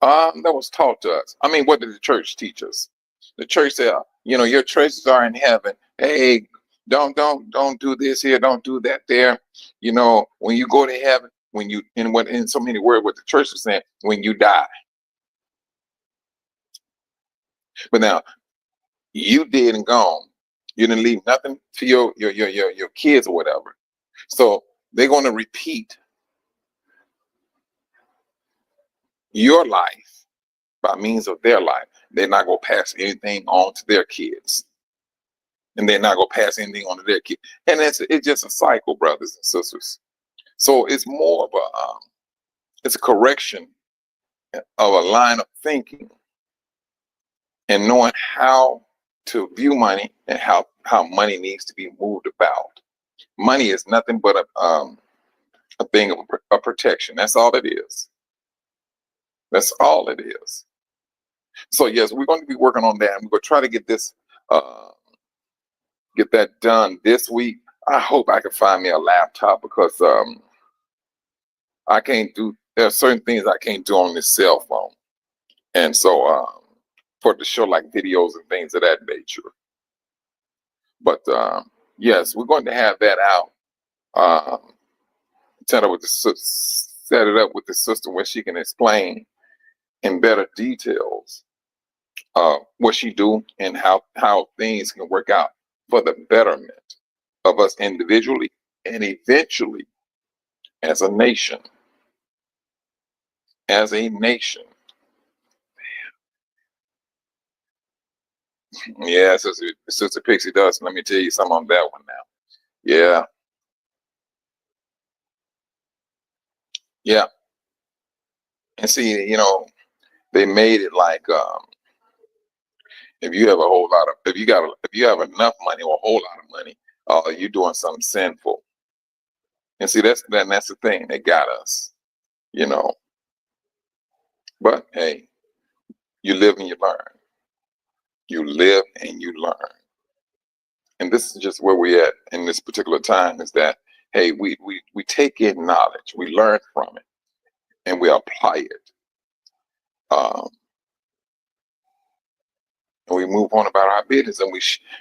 that was taught to us. I mean, what did the church teach us? The church said, your treasures are in heaven. Hey, don't do this here, don't do that there. When you go to heaven, in so many words, what the church is saying, when you die. But now you dead and gone. You didn't leave nothing to your kids or whatever. So they're going to repeat your life by means of their life. They're not going to pass anything on to their kids. And they're not going to pass anything on to their kids. And it's just a cycle, brothers and sisters. So it's more of it's a correction of a line of thinking and knowing how to view money and how money needs to be moved about. Money is nothing but a thing of a protection. That's all it is. That's all it is. So yes, we're going to be working on that. And we're going to try to get this, get that done this week. I hope I can find me a laptop because I can't do. There are certain things I can't do on this cell phone, and so for to show like videos and things of that nature. But yes, we're going to have that out. Set it up with the sister where she can explain in better details what she do and how things can work out for the betterment of us individually and eventually as a nation. As a nation. Yeah, Sister Pixie does. Let me tell you something on that one now. Yeah. Yeah. And see, they made it like if you have if you have enough money or a whole lot of money, you're doing something sinful. And see, that's the thing. They got us, But hey, you live and you learn. You live and you learn. And this is just where we're at in this particular time is that, hey, we take in knowledge, we learn from it, and we apply it. And we move on about our business,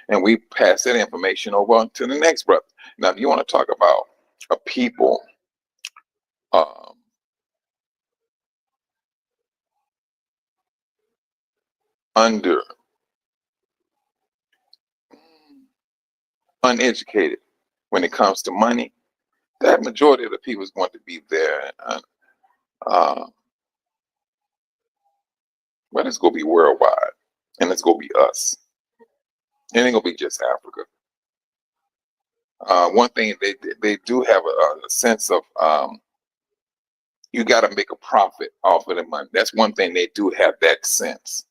and we pass that information over to the next brother. Now, if you want to talk about a people under uneducated when it comes to money, that majority of the people is going to be there. But it's going to be worldwide, and it's going to be us. It ain't going to be just Africa. One thing they do have a sense of you got to make a profit off of the money. That's one thing they do have that sense,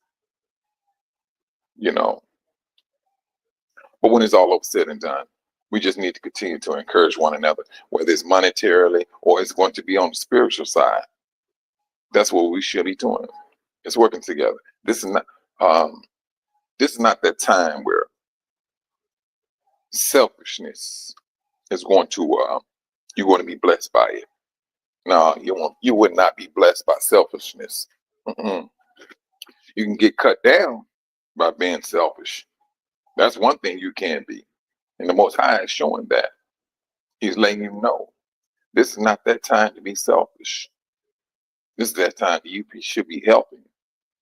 But when it's all over said and done, we just need to continue to encourage one another, whether it's monetarily or it's going to be on the spiritual side. That's what we should be doing. It's working together. This is not that time where selfishness is going to you're going to be blessed by it. No, you would not be blessed by selfishness. Mm-mm. You can get cut down by being selfish. That's one thing you can be. And the Most High is showing that. He's letting you know this is not that time to be selfish. This is that time you should be helping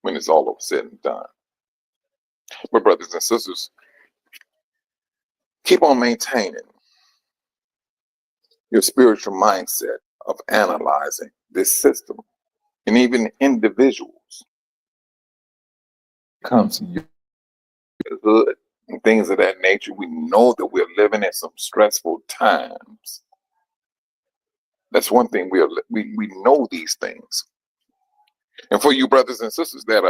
when it's all over said and done. But brothers and sisters, keep on maintaining your spiritual mindset of analyzing this system. And even individuals comes to your hood and things of that nature. We know that we're living in some stressful times. That's one thing we know these things. And for you brothers and sisters that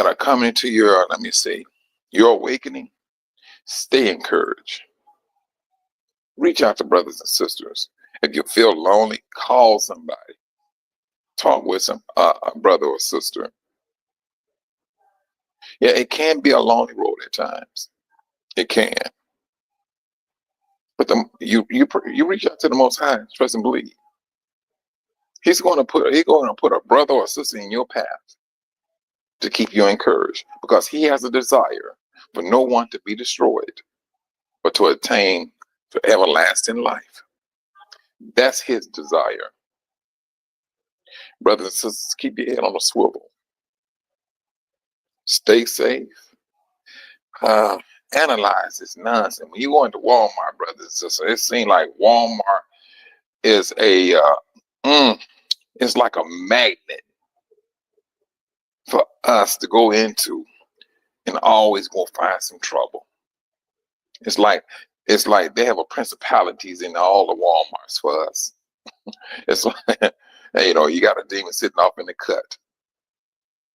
are coming to your, your awakening, stay encouraged. Reach out to brothers and sisters. If you feel lonely, call somebody. Talk with some a brother or sister. Yeah, it can be a lonely road at times. It can. But you reach out to the Most High, trust and believe. He's going to put a brother or sister in your path to keep you encouraged, because He has a desire for no one to be destroyed, but to attain to everlasting life. That's His desire. Brothers and sisters, keep your head on a swivel. Stay safe. Uh, Analyze this nonsense. When you go into Walmart, brothers and sisters, it seems like Walmart is it's like a magnet for us to go into and always go find some trouble. It's like they have a principalities in all the Walmarts for us. It's like you got a demon sitting off in the cut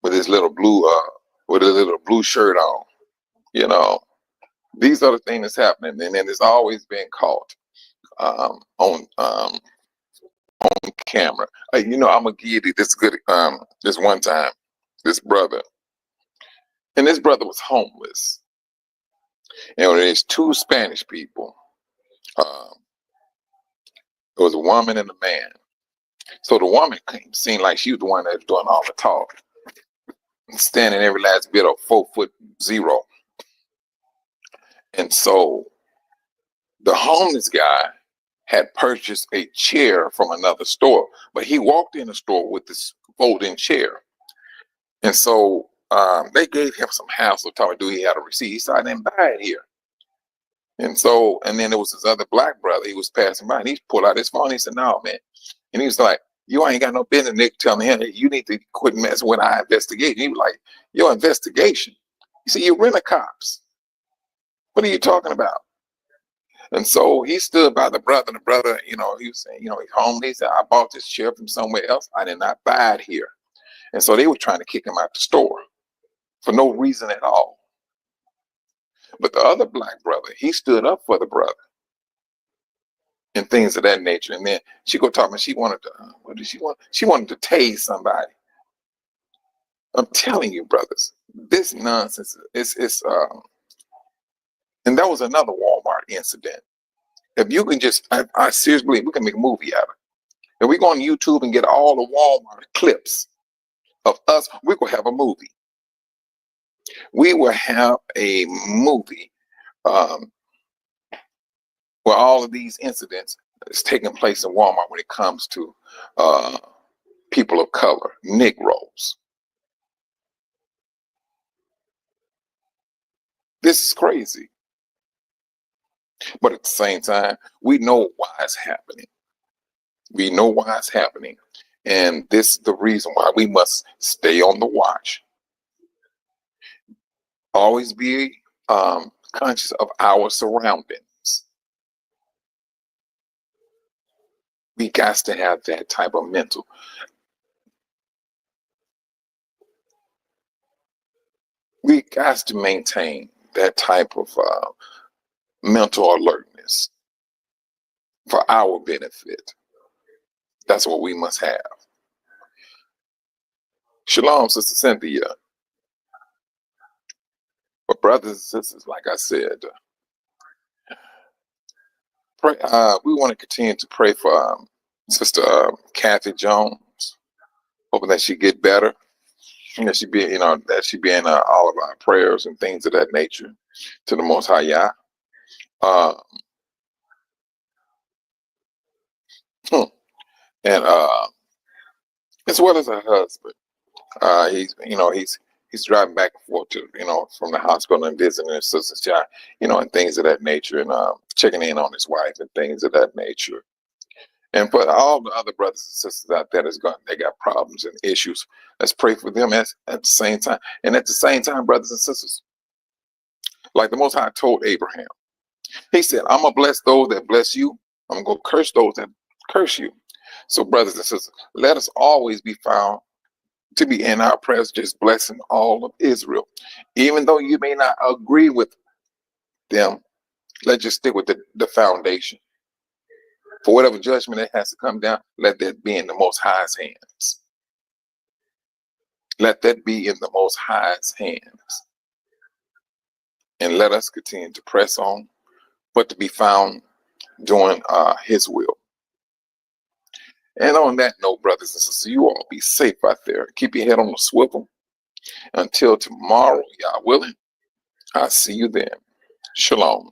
with his little blue shirt on. You know, these are the things that's happening, and then it's always being caught on camera. I'm gonna give you this good this one time, this brother, and this brother was homeless. And there's two Spanish people. There was a woman and a man. So the woman seemed like she was the one that was doing all the talk, standing every last bit of 4'0". And so the homeless guy had purchased a chair from another store, but he walked in the store with this folding chair. And so they gave him some hassle, talking, do he have a receipt? He said, I didn't buy it here. And then there was this other black brother. He was passing by and he pulled out his phone. He said, no, man. And he was like, you ain't got no business, Nick, telling him you need to quit messing with our investigation. He was like, your investigation? You see, you rent a cops. What are you talking about? And so he stood by the brother. The brother, he was saying, he's homeless. He said, I bought this chair from somewhere else. I did not buy it here. And so they were trying to kick him out the store for no reason at all. But the other black brother, he stood up for the brother and things of that nature. And then she go talk about she wanted to, what did she want? She wanted to tase somebody. I'm telling you, brothers, this nonsense and that was another Walmart incident. If you can just, I seriously believe we can make a movie out of it. If we go on YouTube and get all the Walmart clips of us, we're going to have a movie. We will have a movie where all of these incidents is taking place in Walmart when it comes to people of color, Negroes. This is crazy. But at the same time, we know why it's happening. We know why it's happening. And this is the reason why we must stay on the watch. Always be conscious of our surroundings. We got to have that type of mental. We got to maintain that type of mental alertness for our benefit. That's what we must have. Shalom, Sister Cynthia. But brothers and sisters, like I said, pray, we want to continue to pray for Sister Kathy Jones, hoping that she get better, and that she be, that she be in all of our prayers and things of that nature to the Most High Yah. And as well as her husband, he's driving back and forth to from the hospital and visiting his sister's child, and things of that nature, and checking in on his wife and things of that nature. And for all the other brothers and sisters out there they got problems and issues, let's pray for them at the same time. And at the same time, brothers and sisters, like the Most High told Abraham, he said, I'm going to bless those that bless you. I'm going to curse those that curse you. So brothers and sisters, let us always be found to be in our prayers, just blessing all of Israel. Even though you may not agree with them, let's just stick with the foundation. For whatever judgment that has to come down, let that be in the Most High's hands. Let that be in the Most High's hands. and let us continue to press on, but to be found doing His will. And on that note, brothers and sisters, you all be safe out there. Keep your head on the swivel. Until tomorrow, Yah willing, I'll see you then. Shalom.